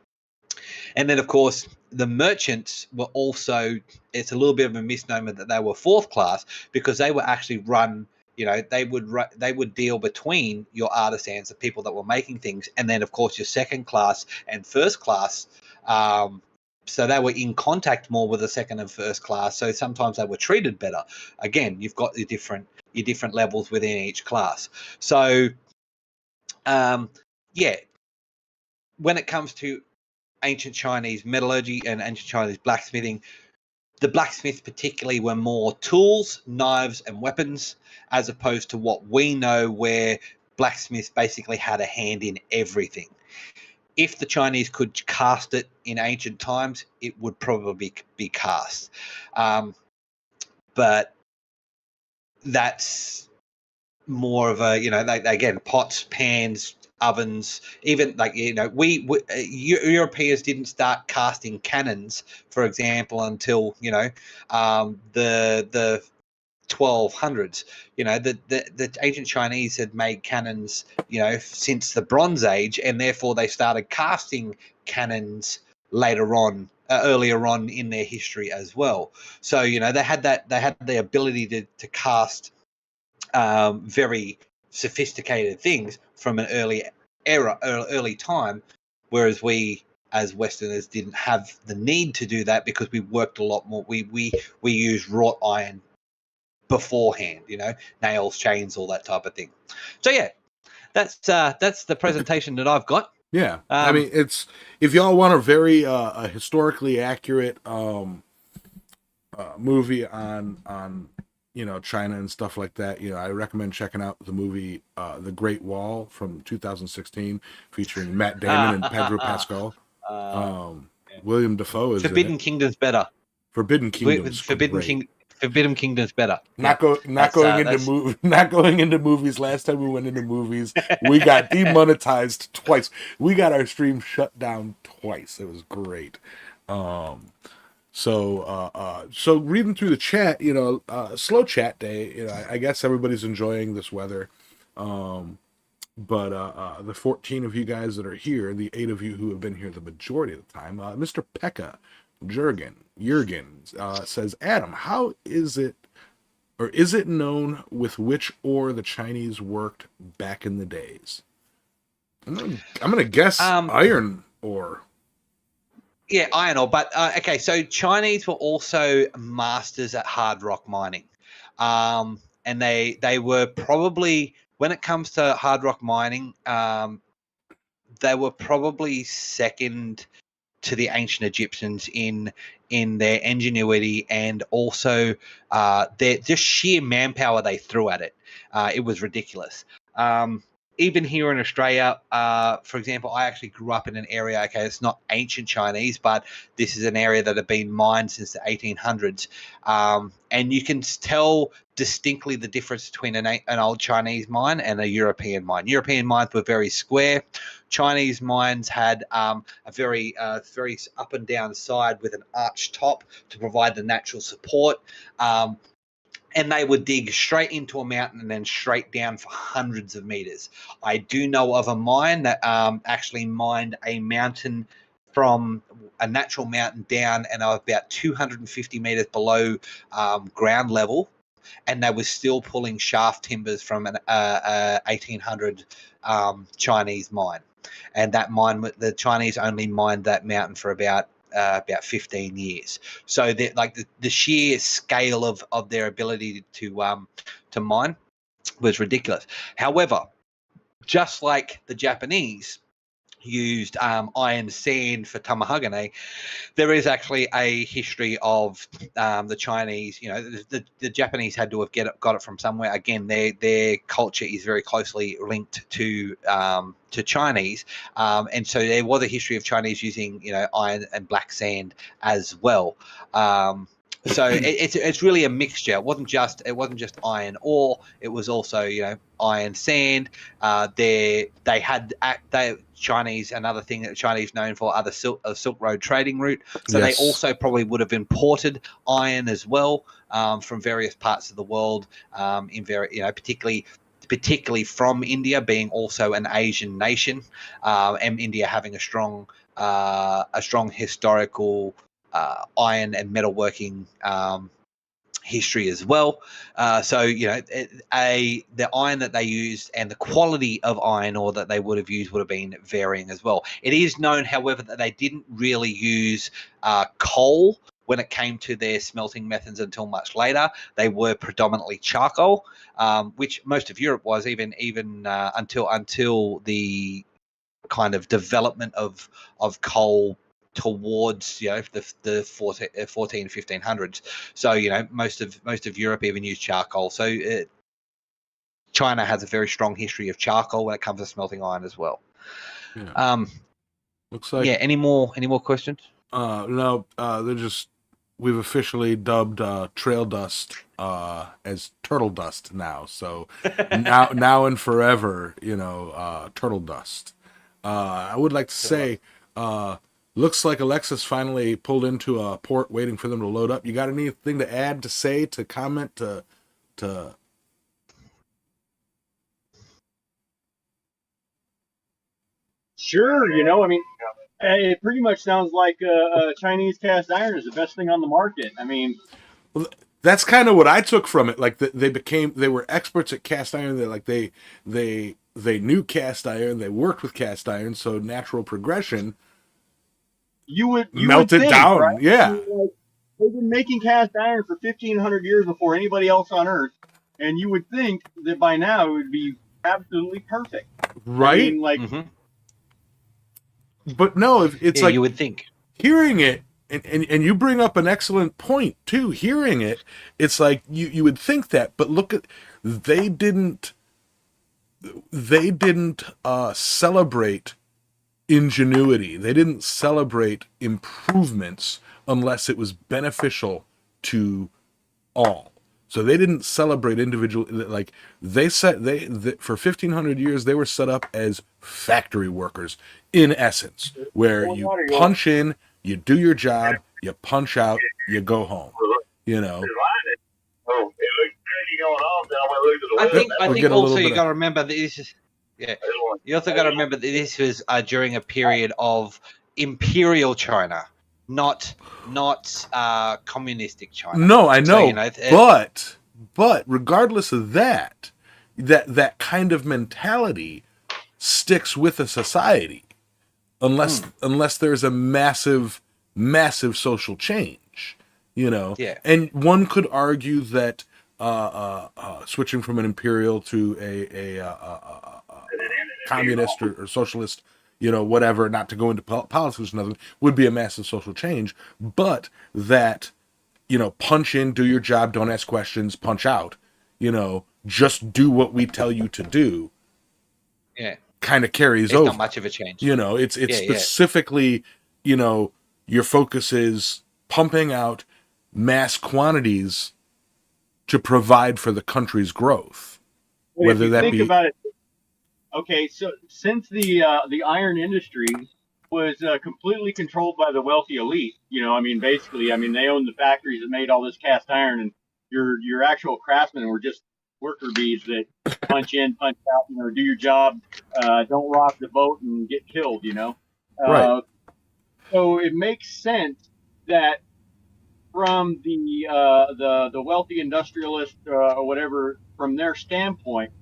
And then, of course, the merchants were also, it's a little bit of a misnomer that they were fourth class, because they were actually run, they would deal between your artisans, the people that were making things, and then, of course, your second class and first class. So they were in contact more with the second and first class. So sometimes they were treated better. Again, you've got your different levels within each class. So, when it comes to ancient Chinese metallurgy and ancient Chinese blacksmithing, the blacksmiths particularly were more tools, knives, and weapons, as opposed to what we know, where blacksmiths basically had a hand in everything. If the Chinese could cast it in ancient times, it would probably be cast. But that's more of a, again, pots, pans, ovens, even we Europeans didn't start casting cannons, for example, until the 1200s. The ancient Chinese had made cannons since the Bronze Age, and therefore they started casting cannons earlier on in their history as well. So they had the ability to cast very sophisticated things from an early time, whereas we as Westerners didn't have the need to do that, because we worked a lot more. We used wrought iron beforehand, nails, chains, all that type of thing. So yeah, that's the presentation that I've got. Yeah, I mean, it's, if y'all want a very historically accurate movie on China and stuff like that, I recommend checking out the movie The Great Wall from 2016, featuring Matt Damon and Pedro Pascal. William Dafoe is Forbidden Kingdom's better. Forbidden Kingdom's Forbidden Kingdom's better. Not going into movies. Last time we went into movies, we got demonetized twice. We got our stream shut down twice. It was great. So reading through the chat, slow chat day. I guess everybody's enjoying this weather. But the 14 of you guys that are here, the 8 of you who have been here the majority of the time, Mr. Pekka Jurgen says, Adam, how is it, or is it known with which ore the Chinese worked back in the days? I'm gonna guess iron ore. Yeah, iron ore. But okay, so Chinese were also masters at hard rock mining, and they were probably, when it comes to hard rock mining, they were probably second to the ancient Egyptians in their ingenuity, and also their just sheer manpower they threw at it. It was ridiculous. Even here in Australia, for example, I actually grew up in an area, okay, it's not ancient Chinese, but this is an area that had been mined since the 1800s. And you can tell distinctly the difference between an old Chinese mine and a European mine. European mines were very square. Chinese mines had a very up and down side with an arched top to provide the natural support. And they would dig straight into a mountain and then straight down for hundreds of meters. I do know of a mine that actually mined a mountain from a natural mountain down, and about 250 meters below ground level, and they were still pulling shaft timbers from an 1800 Chinese mine. And that mine, the Chinese only mined that mountain for about 15 years. So the sheer scale of their ability to mine was ridiculous. However, just like the Japanese used iron sand for tamahagane, there is actually a history of the Chinese. The Japanese had to have got it from somewhere. Again, their culture is very closely linked to Chinese, and so there was a history of Chinese using iron and black sand as well. So it's really a mixture. It wasn't just iron ore. It was also iron sand. Chinese, another thing that the Chinese known for are the Silk Road trading route. So Yes. They also probably would have imported iron as well from various parts of the world, particularly from India, being also an Asian nation, and India having a strong historical iron and metalworking history as well. So the iron that they used and the quality of iron ore that they would have used would have been varying as well. It is known, however, that they didn't really use coal when it came to their smelting methods until much later. They were predominantly charcoal, which most of Europe was, even until the kind of development of coal towards the 14 1500s. So most of Europe even used charcoal. So China has a very strong history of charcoal when it comes to smelting iron as well. Yeah. Looks like any more questions? No, we've officially dubbed trail dust as turtle dust now. So now and forever, turtle dust. I would like to say, looks like Alexa's finally pulled into a port waiting for them to load up. You got anything to add, to say, to comment, to... Sure, it pretty much sounds like Chinese cast iron is the best thing on the market. I mean, well, that's kind of what I took from it. Like they were experts at cast iron. They knew cast iron. They worked with cast iron. So natural progression. You would melt it think, down, right? yeah. they've been making cast iron for 1,500 years before anybody else on Earth, and you would think that by now it would be absolutely perfect. Right? I mean, like, but no, it's Yeah, like you would think. hearing it, and you bring up an excellent point too. Hearing it, it's like you would think that, but look at they didn't celebrate ingenuity. They didn't celebrate improvements unless it was beneficial to all. So they didn't celebrate individual, like they for 1,500 years they were set up as factory workers in essence, where you punch in, you do your job, you punch out, you go home. You know. I think get a also little you bit got to remember that this is you also got to remember that this was during a period of imperial China, not communistic China. No, I know, So, but regardless of that kind of mentality sticks with a society unless there's a massive social change, you know. Yeah. And one could argue that switching from an imperial to a communist or socialist, you know, whatever, not to go into politics or nothing, would be a massive social change, but that, you know, punch in, do your job, don't ask questions, punch out, you know, just do what we tell you to do. Yeah. Kind of carries it's over. Not much of a change. You know, it's specifically, you know, your focus is pumping out mass quantities to provide for the country's growth. Whether that be about it, okay, so since the iron industry was completely controlled by the wealthy elite, you know, I mean, basically, I mean, they owned the factories that made all this cast iron, and your actual craftsmen were just worker bees that punch in, punch out, you know, do your job, don't rock the boat and get killed, you know. Right. So it makes sense that from the wealthy industrialist or whatever, from their standpoint,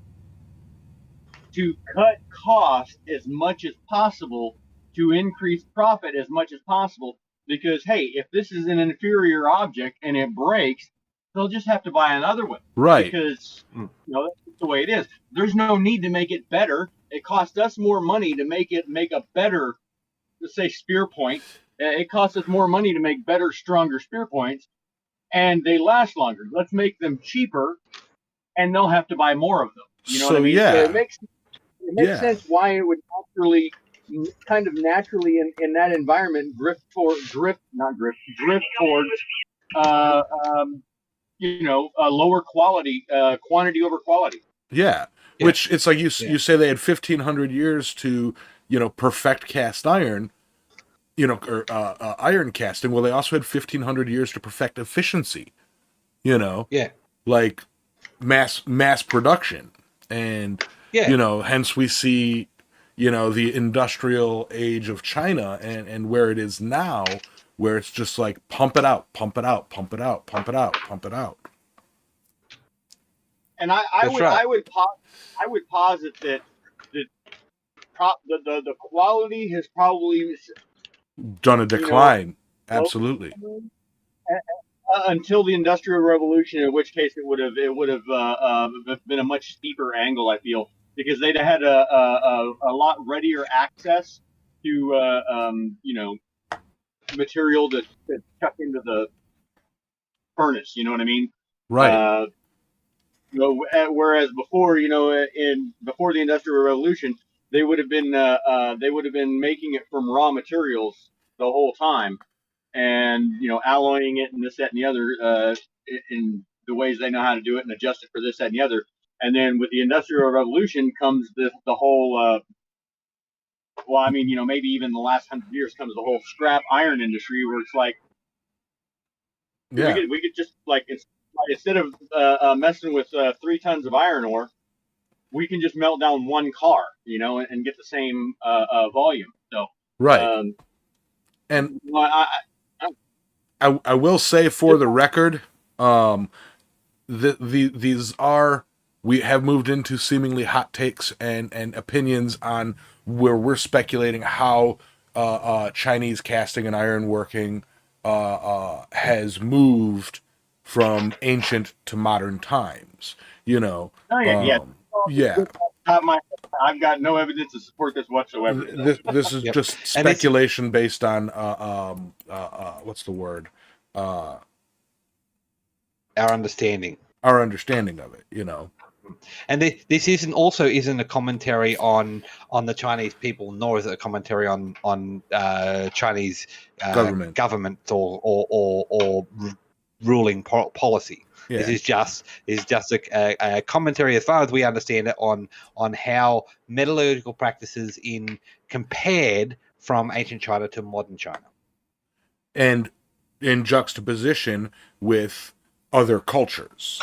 to cut costs as much as possible, to increase profit as much as possible, because hey, if this is an inferior object and it breaks, they'll just have to buy another one. Right. Because you know that's the way it is. There's no need to make it better. It costs us more money to make a better, let's say, spear point. It costs us more money to make better, stronger spear points, and they last longer. Let's make them cheaper, and they'll have to buy more of them. You know what I mean? Yeah. So it makes sense why it would naturally in that environment drift towards you know, a lower quality, quantity over quality. Yeah. Which it's like you say they had 1,500 years to, you know, perfect cast iron, you know, or iron casting. Well, they also had 1,500 years to perfect efficiency, you know. Yeah. Like mass production. And you know, hence we see, you know, the industrial age of China and where it is now, where it's just like pump it out, pump it out, pump it out, pump it out, pump it out. And I would posit that the quality has probably done a decline. You know, absolutely. Until the Industrial Revolution, in which case it would have been a much steeper angle, I feel, because they'd had a lot readier access to you know, material to chuck into the furnace. You know what I mean? Right. You know, whereas before, you know, before the Industrial Revolution, they would have been making it from raw materials the whole time, and you know, alloying it and this, that, and the other in the ways they know how to do it and adjust it for this, that, and the other. And then with the Industrial Revolution comes the whole. Well, I mean, you know, maybe even the last 100 years comes the whole scrap iron industry, where it's like, we could just like instead of messing with 3 tons of iron ore, we can just melt down 1 car, you know, and get the same volume. So right. And well, I will say, for the record, these are, we have moved into seemingly hot takes and opinions on where we're speculating how Chinese casting and iron working has moved from ancient to modern times. You know, Oh yeah, yeah. yeah. I've got no evidence to support this whatsoever. This is Yep. just And it's speculation based on what's the word? our understanding. Our understanding of it. You know. And this isn't a commentary on the Chinese people, nor is it a commentary on Chinese government or ruling policy. Yeah. This is just a commentary, as far as we understand it, on how metallurgical practices compared from ancient China to modern China, and in juxtaposition with other cultures.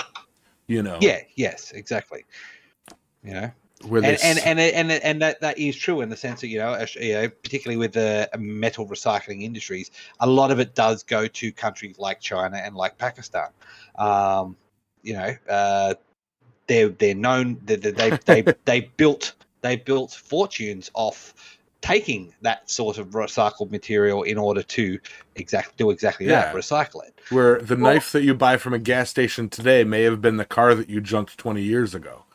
You know. Yeah. Yes. Exactly. You know. Where And that is true in the sense that particularly with the metal recycling industries, a lot of it does go to countries like China and like Pakistan. They're known that they built fortunes off taking that sort of recycled material in order to do exactly that, recycle it. Where the knife that you buy from a gas station today may have been the car that you junked 20 years ago.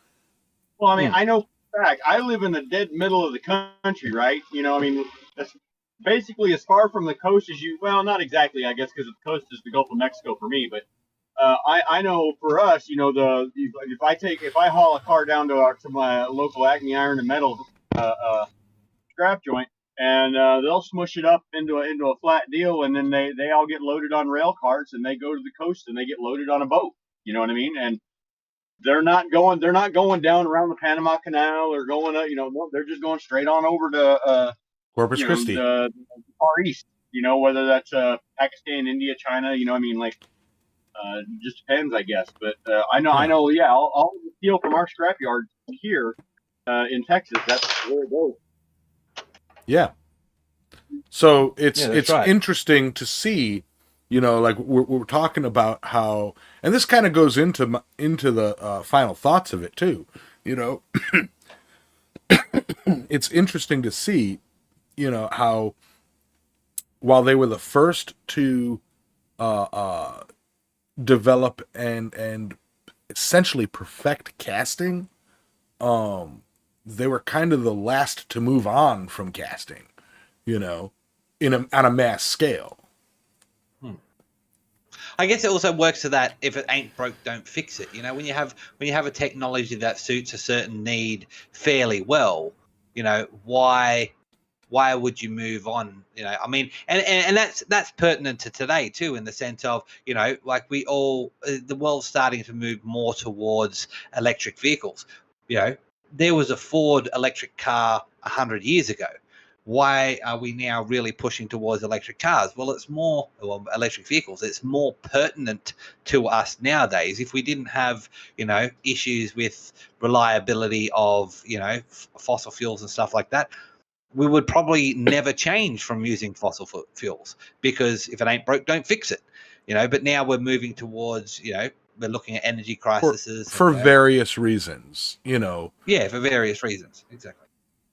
Well, I mean, I know for a fact, I live in the dead middle of the country, right? You know, I mean, that's basically as far from the coast as well, not exactly, I guess, because the coast is the Gulf of Mexico for me, but I know for us, you know, if I haul a car down to my local Acme Iron and Metal scrap joint, and they'll smush it up into a flat deal, and then they all get loaded on rail carts, and they go to the coast, and they get loaded on a boat. You know what I mean? And they're not going down around the Panama Canal or going they're just going straight on over to Corpus Christi, the Far East. You know, whether that's Pakistan, India, China. You know, I mean, like. Just depends, I guess. But I know, yeah, all the steel from our scrapyard here in Texas, that's where it goes. Yeah. So it's right. interesting to see, you know, like we're talking about how, and this kind of goes into the final thoughts of it too. You know, it's interesting to see, you know, how while they were the first to develop and essentially perfect casting, they were kind of the last to move on from casting, you know, on a mass scale. I guess it also works to that if it ain't broke, don't fix it. You know, when you have a technology that suits a certain need fairly well, you know, why would you move on? You know, I mean, and that's pertinent to today too, in the sense of, you know, like the world's starting to move more towards electric vehicles. You know, there was a Ford electric car 100 years ago. Why are we now really pushing towards electric cars? Well, electric vehicles. It's more pertinent to us nowadays. If we didn't have, you know, issues with reliability of, you know, fossil fuels and stuff like that, we would probably never change from using fossil fuels, because if it ain't broke, don't fix it. You know, but now we're moving towards, you know, we're looking at energy crises for various reasons, you know. Yeah, for various reasons, exactly.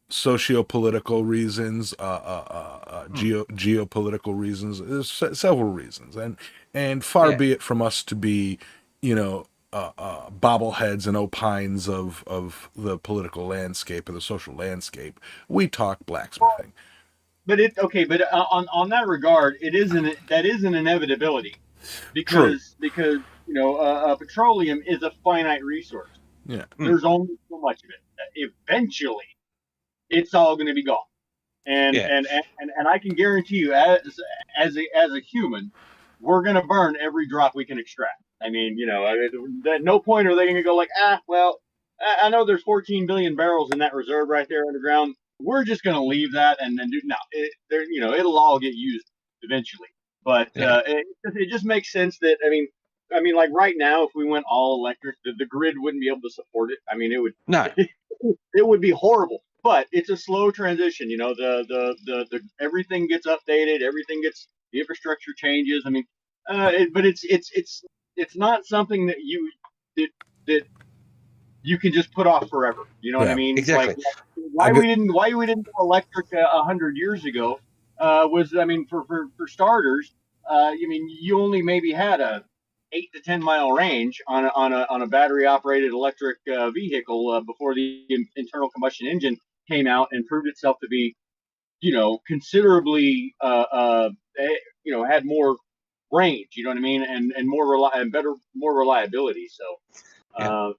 Socio-political reasons, geopolitical reasons. There's several reasons, and far be it from us to be, you know, bobbleheads and opines of the political landscape or the social landscape. We talk blacksmithing. But on that regard, that is an inevitability, because you know petroleum is a finite resource. Yeah, there's only so much of it. Eventually, it's all going to be gone, and I can guarantee you, as a human, we're going to burn every drop we can extract. I mean, you know, at no point are they going to go like, well, I know there's 14 billion barrels in that reserve right there underground. We're just going to leave that and then do no. You know, it'll all get used eventually. But it just makes sense that I mean, like right now, if we went all electric, the grid wouldn't be able to support it. I mean, it would it would be horrible. But it's a slow transition. You know, the everything gets updated, the infrastructure changes. I mean, but it's not something that that you can just put off forever. You know what I mean? Exactly. Like, why we didn't go electric 100 years ago was, I mean, for starters, you only maybe had a 8 to 10 mile range on a battery operated electric vehicle before the internal combustion engine came out and proved itself to be, considerably, had more range. You know what I mean, and more reliability. So, Yeah.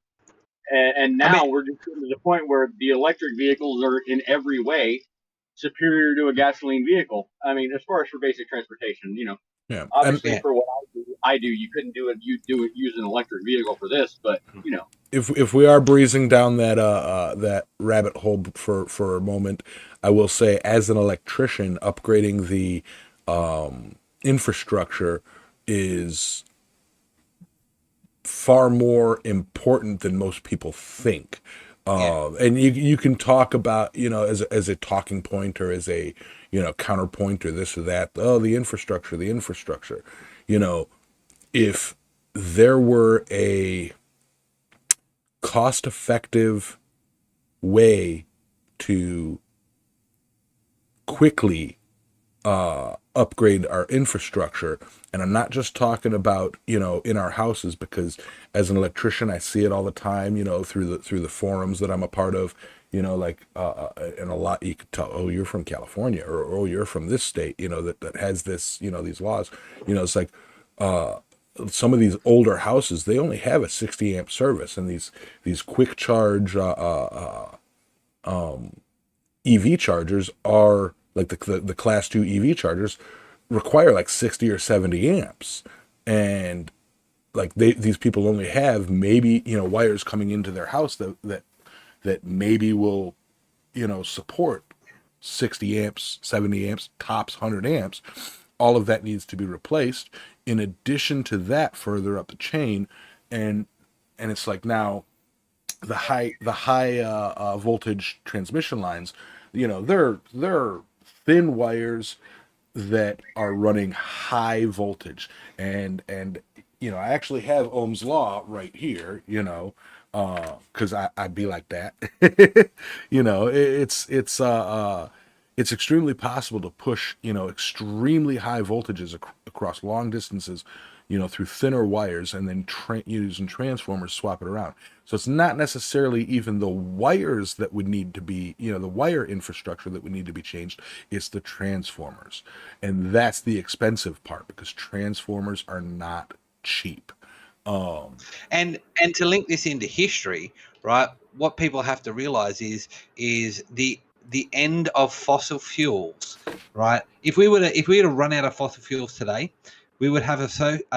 and I mean, now we're just getting to the point where the electric vehicles are in every way superior to a gasoline vehicle. I mean, as far as for basic transportation, Yeah, and obviously yeah. for what I do, you couldn't do it. You do it use an electric vehicle for this, but if we are breezing down that rabbit hole for a moment, I will say, as an electrician, upgrading the infrastructure is far more important than most people think. Yeah. And you can talk about, as a talking point or as a, counterpoint or this or that. Oh, the infrastructure, the infrastructure. If there were a cost effective way to quickly upgrade our infrastructure, and I'm not just talking about in our houses, because as an electrician I see it all the time, through the forums that I'm a part of, like and a lot you could tell, oh, you're from California, or oh, you're from this state, that has this, these laws, it's like some of these older houses, they only have a 60 amp service, and these quick charge EV chargers are like the class 2 EV chargers require like 60 or 70 amps. And like these people only have maybe, wires coming into their house that maybe will, support 60 amps, 70 amps, tops 100 amps. All of that needs to be replaced. In addition to that, further up the chain, and it's like now the high voltage transmission lines, they're thin wires that are running high voltage, and I actually have Ohm's law right here, because I'd be like that. It's extremely possible to push, extremely high voltages across long distances, through thinner wires, and then using transformers swap it around. So it's not necessarily even the wires that would need to be, the wire infrastructure that would need to be changed. It's the transformers. And that's the expensive part, because transformers are not cheap. And to link this into history, right? What people have to realize is the end of fossil fuels, right? If we were to run out of fossil fuels today, we would have a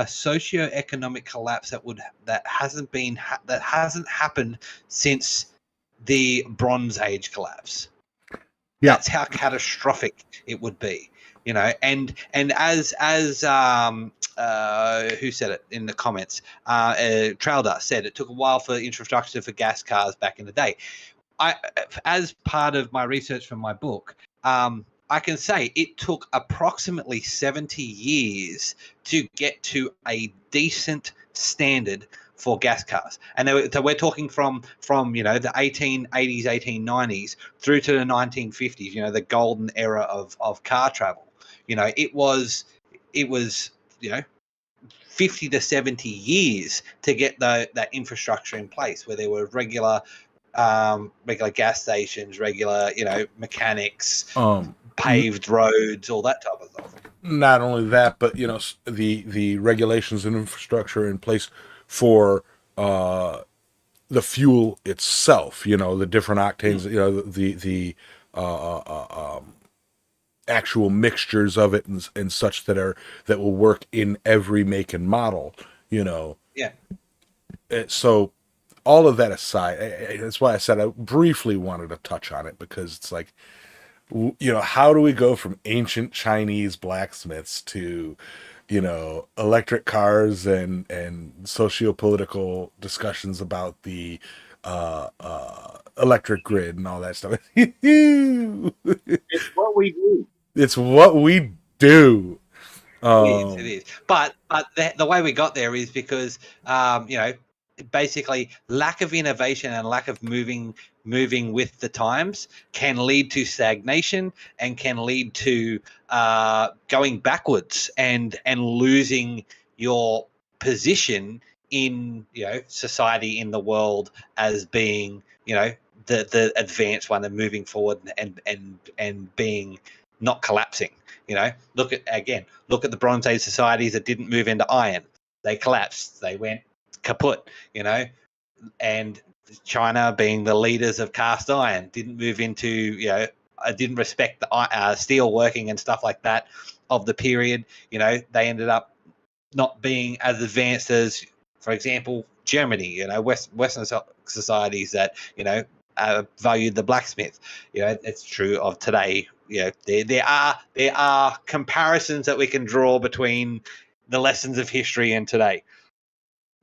socio-economic collapse that hasn't happened since the Bronze Age collapse. Yeah. That's how catastrophic it would be, and as who said it in the comments, Trowder said it took a while for infrastructure for gas cars back in the day. As part of my research for my book, I can say it took approximately 70 years to get to a decent standard for gas cars, and so we're talking from the 1880s, 1890s through to the 1950s. The golden era of car travel. It was 50 to 70 years to get that infrastructure in place, where there were regular gas stations, regular mechanics, paved roads, all that type of stuff. Not only that, but the regulations and infrastructure in place for the fuel itself. The different octanes. The actual mixtures of it and such that will work in every make and model. Yeah. So all of that aside, that's why I said I briefly wanted to touch on it, because it's like, how do we go from ancient Chinese blacksmiths to, electric cars and socio-political discussions about the electric grid and all that stuff. it's what we do. It's what we do. It is. But the way we got there is because basically lack of innovation and lack of moving with the times can lead to stagnation and can lead to going backwards and losing your position in society, in the world, as being the advanced one and moving forward and being not collapsing. Look at the Bronze Age societies that didn't move into iron. They collapsed. They went kaput, and China, being the leaders of cast iron, didn't move into, didn't respect the steel working and stuff like that of the period. They ended up not being as advanced as, for example, Germany, Western societies that, valued the blacksmith. It's true of today. There are comparisons that we can draw between the lessons of history and today.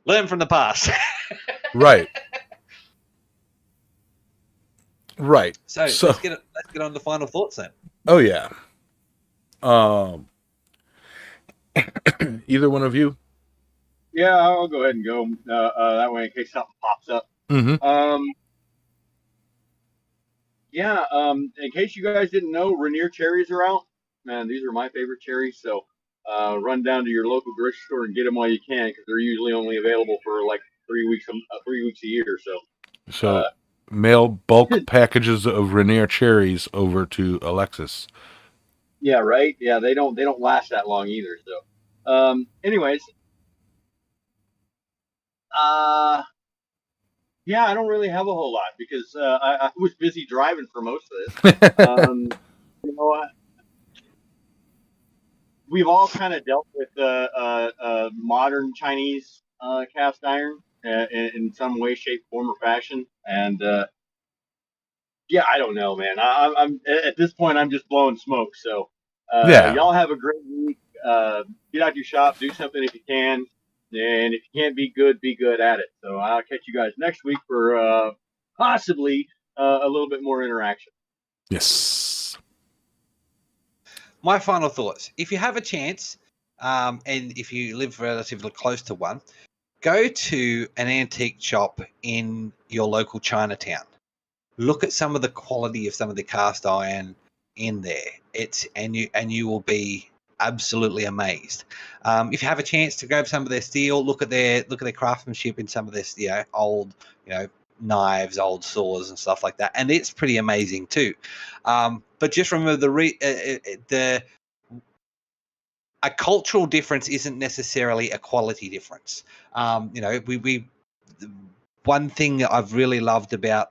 Learn from the past. Right. Right. So let's get on to final thoughts then. Oh yeah. Either one of you? Yeah, I'll go ahead and go. That way, in case something pops up. Mm-hmm. In case you guys didn't know, Rainier cherries are out. Man, these are my favorite cherries. So run down to your local grocery store and get them while you can, because they're usually only available for like 3 weeks a year. So mail bulk packages of Rainier cherries over to Alexis. Yeah, right. Yeah, they don't last that long either. So, anyways, yeah, I don't really have a whole lot because I was busy driving for most of this. We've all kind of dealt with modern Chinese cast iron in some way, shape, form, or fashion, and yeah, I don't know, man. I'm at this point, I'm just blowing smoke. So, y'all have a great week. Get out your shop, do something if you can, and if you can't be good at it. So I'll catch you guys next week for possibly a little bit more interaction. Yes. My final thoughts: if you have a chance, and if you live relatively close to one, go to an antique shop in your local Chinatown. Look at some of the quality of some of the cast iron in there. And you will be absolutely amazed. If you have a chance to grab some of their steel, look at their craftsmanship in some of this, old, knives, old saws and stuff like that, and it's pretty amazing too. But just remember a cultural difference isn't necessarily a quality difference. One thing that I've really loved about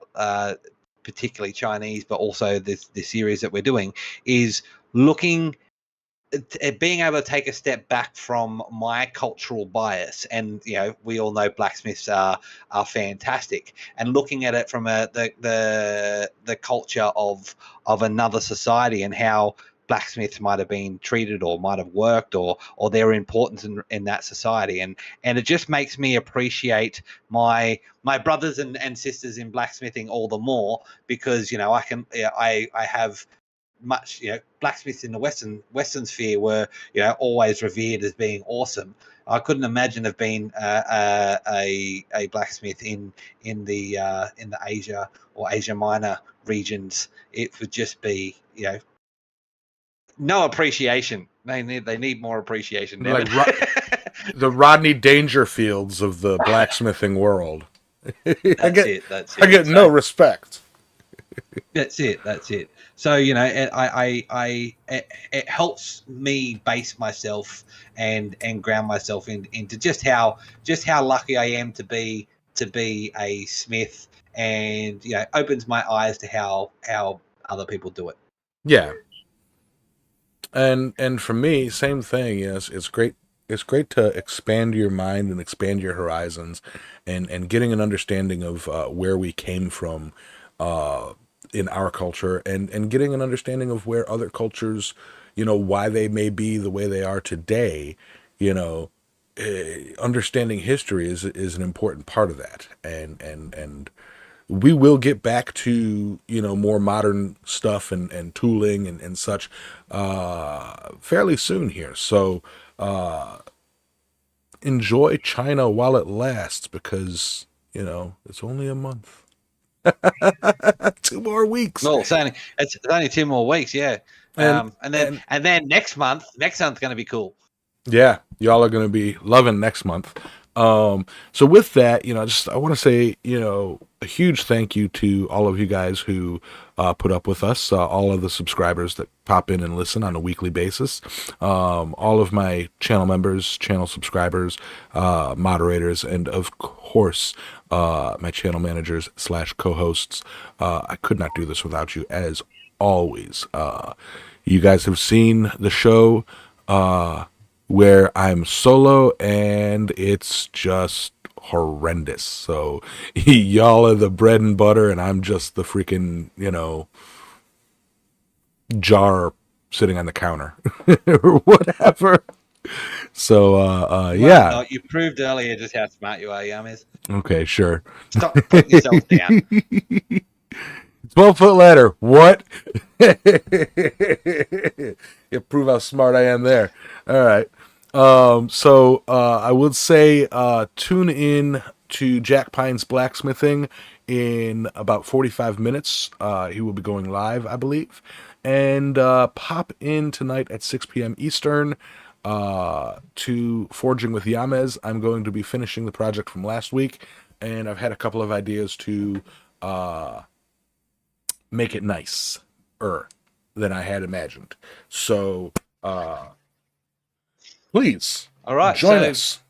particularly Chinese, but also the series that we're doing, is looking at being able to take a step back from my cultural bias. And we all know blacksmiths are fantastic, and looking at it from the culture of another society and how blacksmiths might have been treated or might have worked or their importance in that society, and it just makes me appreciate my brothers and sisters in blacksmithing all the more, because I have much blacksmiths in the western sphere were always revered as being awesome. I couldn't imagine of being a blacksmith in the Asia or Asia Minor regions. It would just be no appreciation. They need more appreciation. Like the Rodney Dangerfields of the blacksmithing world. I get no respect. That's it. So it helps me base myself and ground myself into just how lucky I am to be a smith, and opens my eyes to how other people do it. Yeah. And for me, same thing. Yes, it's great. It's great to expand your mind and expand your horizons, and getting an understanding of where we came from in our culture, and getting an understanding of where other cultures, why they may be the way they are today. Understanding history is an important part of that, and we will get back to more modern stuff and tooling and such fairly soon here. So enjoy China while it lasts, because it's only a month. 2 more weeks. Well, it's only 2 more weeks, yeah. And then next month's going to be cool. Yeah, y'all are going to be loving next month. So with that, I want to say, a huge thank you to all of you guys who put up with us, all of the subscribers that pop in and listen on a weekly basis, all of my channel members, channel subscribers, moderators, and of course, my channel managers / co-hosts. I could not do this without you, as always. You guys have seen the show where I'm solo, and it's just horrendous. So y'all are the bread and butter, and I'm just the freaking, jar sitting on the counter or whatever. So yeah. No, you proved earlier just how smart you are, Yamis. Okay, sure. Stop putting yourself down. 12-foot ladder. What? You prove how smart I am there. All right. So I would say tune in to Jack Pine's Blacksmithing in about 45 minutes. He will be going live, I believe. And pop in tonight at 6 p.m. Eastern to Forging with Yamez. I'm going to be finishing the project from last week, and I've had a couple of ideas to make it nicer than I had imagined. So please, all right, join us.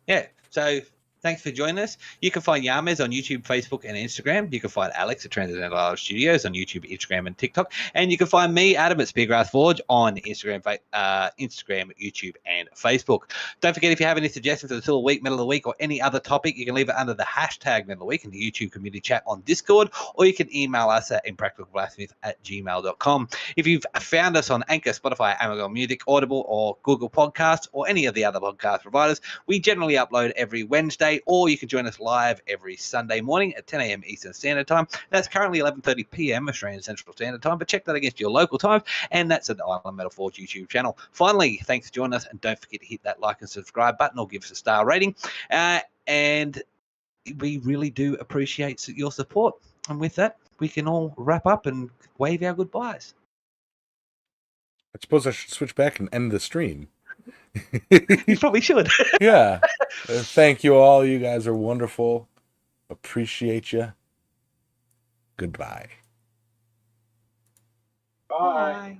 Yeah. So thanks for joining us. You can find Yames on YouTube, Facebook, and Instagram. You can find Alex at Transcendental Art Studios on YouTube, Instagram, and TikTok. And you can find me, Adam, at Speargrass Forge on Instagram, YouTube, and Facebook. Don't forget, if you have any suggestions for the Tool of the Week, Metal of the Week, or any other topic, you can leave it under the hashtag Metal of the Week in the YouTube community chat on Discord, or you can email us at impracticalblacksmith@gmail.com. If you've found us on Anchor, Spotify, Amazon Music, Audible, or Google Podcasts, or any of the other podcast providers, we generally upload every Wednesday, or you can join us live every Sunday morning at 10 a.m. Eastern Standard Time. That's currently 11:30 p.m. Australian Central Standard Time, but check that against your local times, and that's at the Island Metal Forge YouTube channel. Finally, thanks for joining us, and don't forget to hit that like and subscribe button, or give us a star rating. And we really do appreciate your support. And with that, we can all wrap up and wave our goodbyes. I suppose I should switch back and end the stream. You probably should. Yeah. Thank you all. You guys are wonderful. Appreciate you. Goodbye. Bye.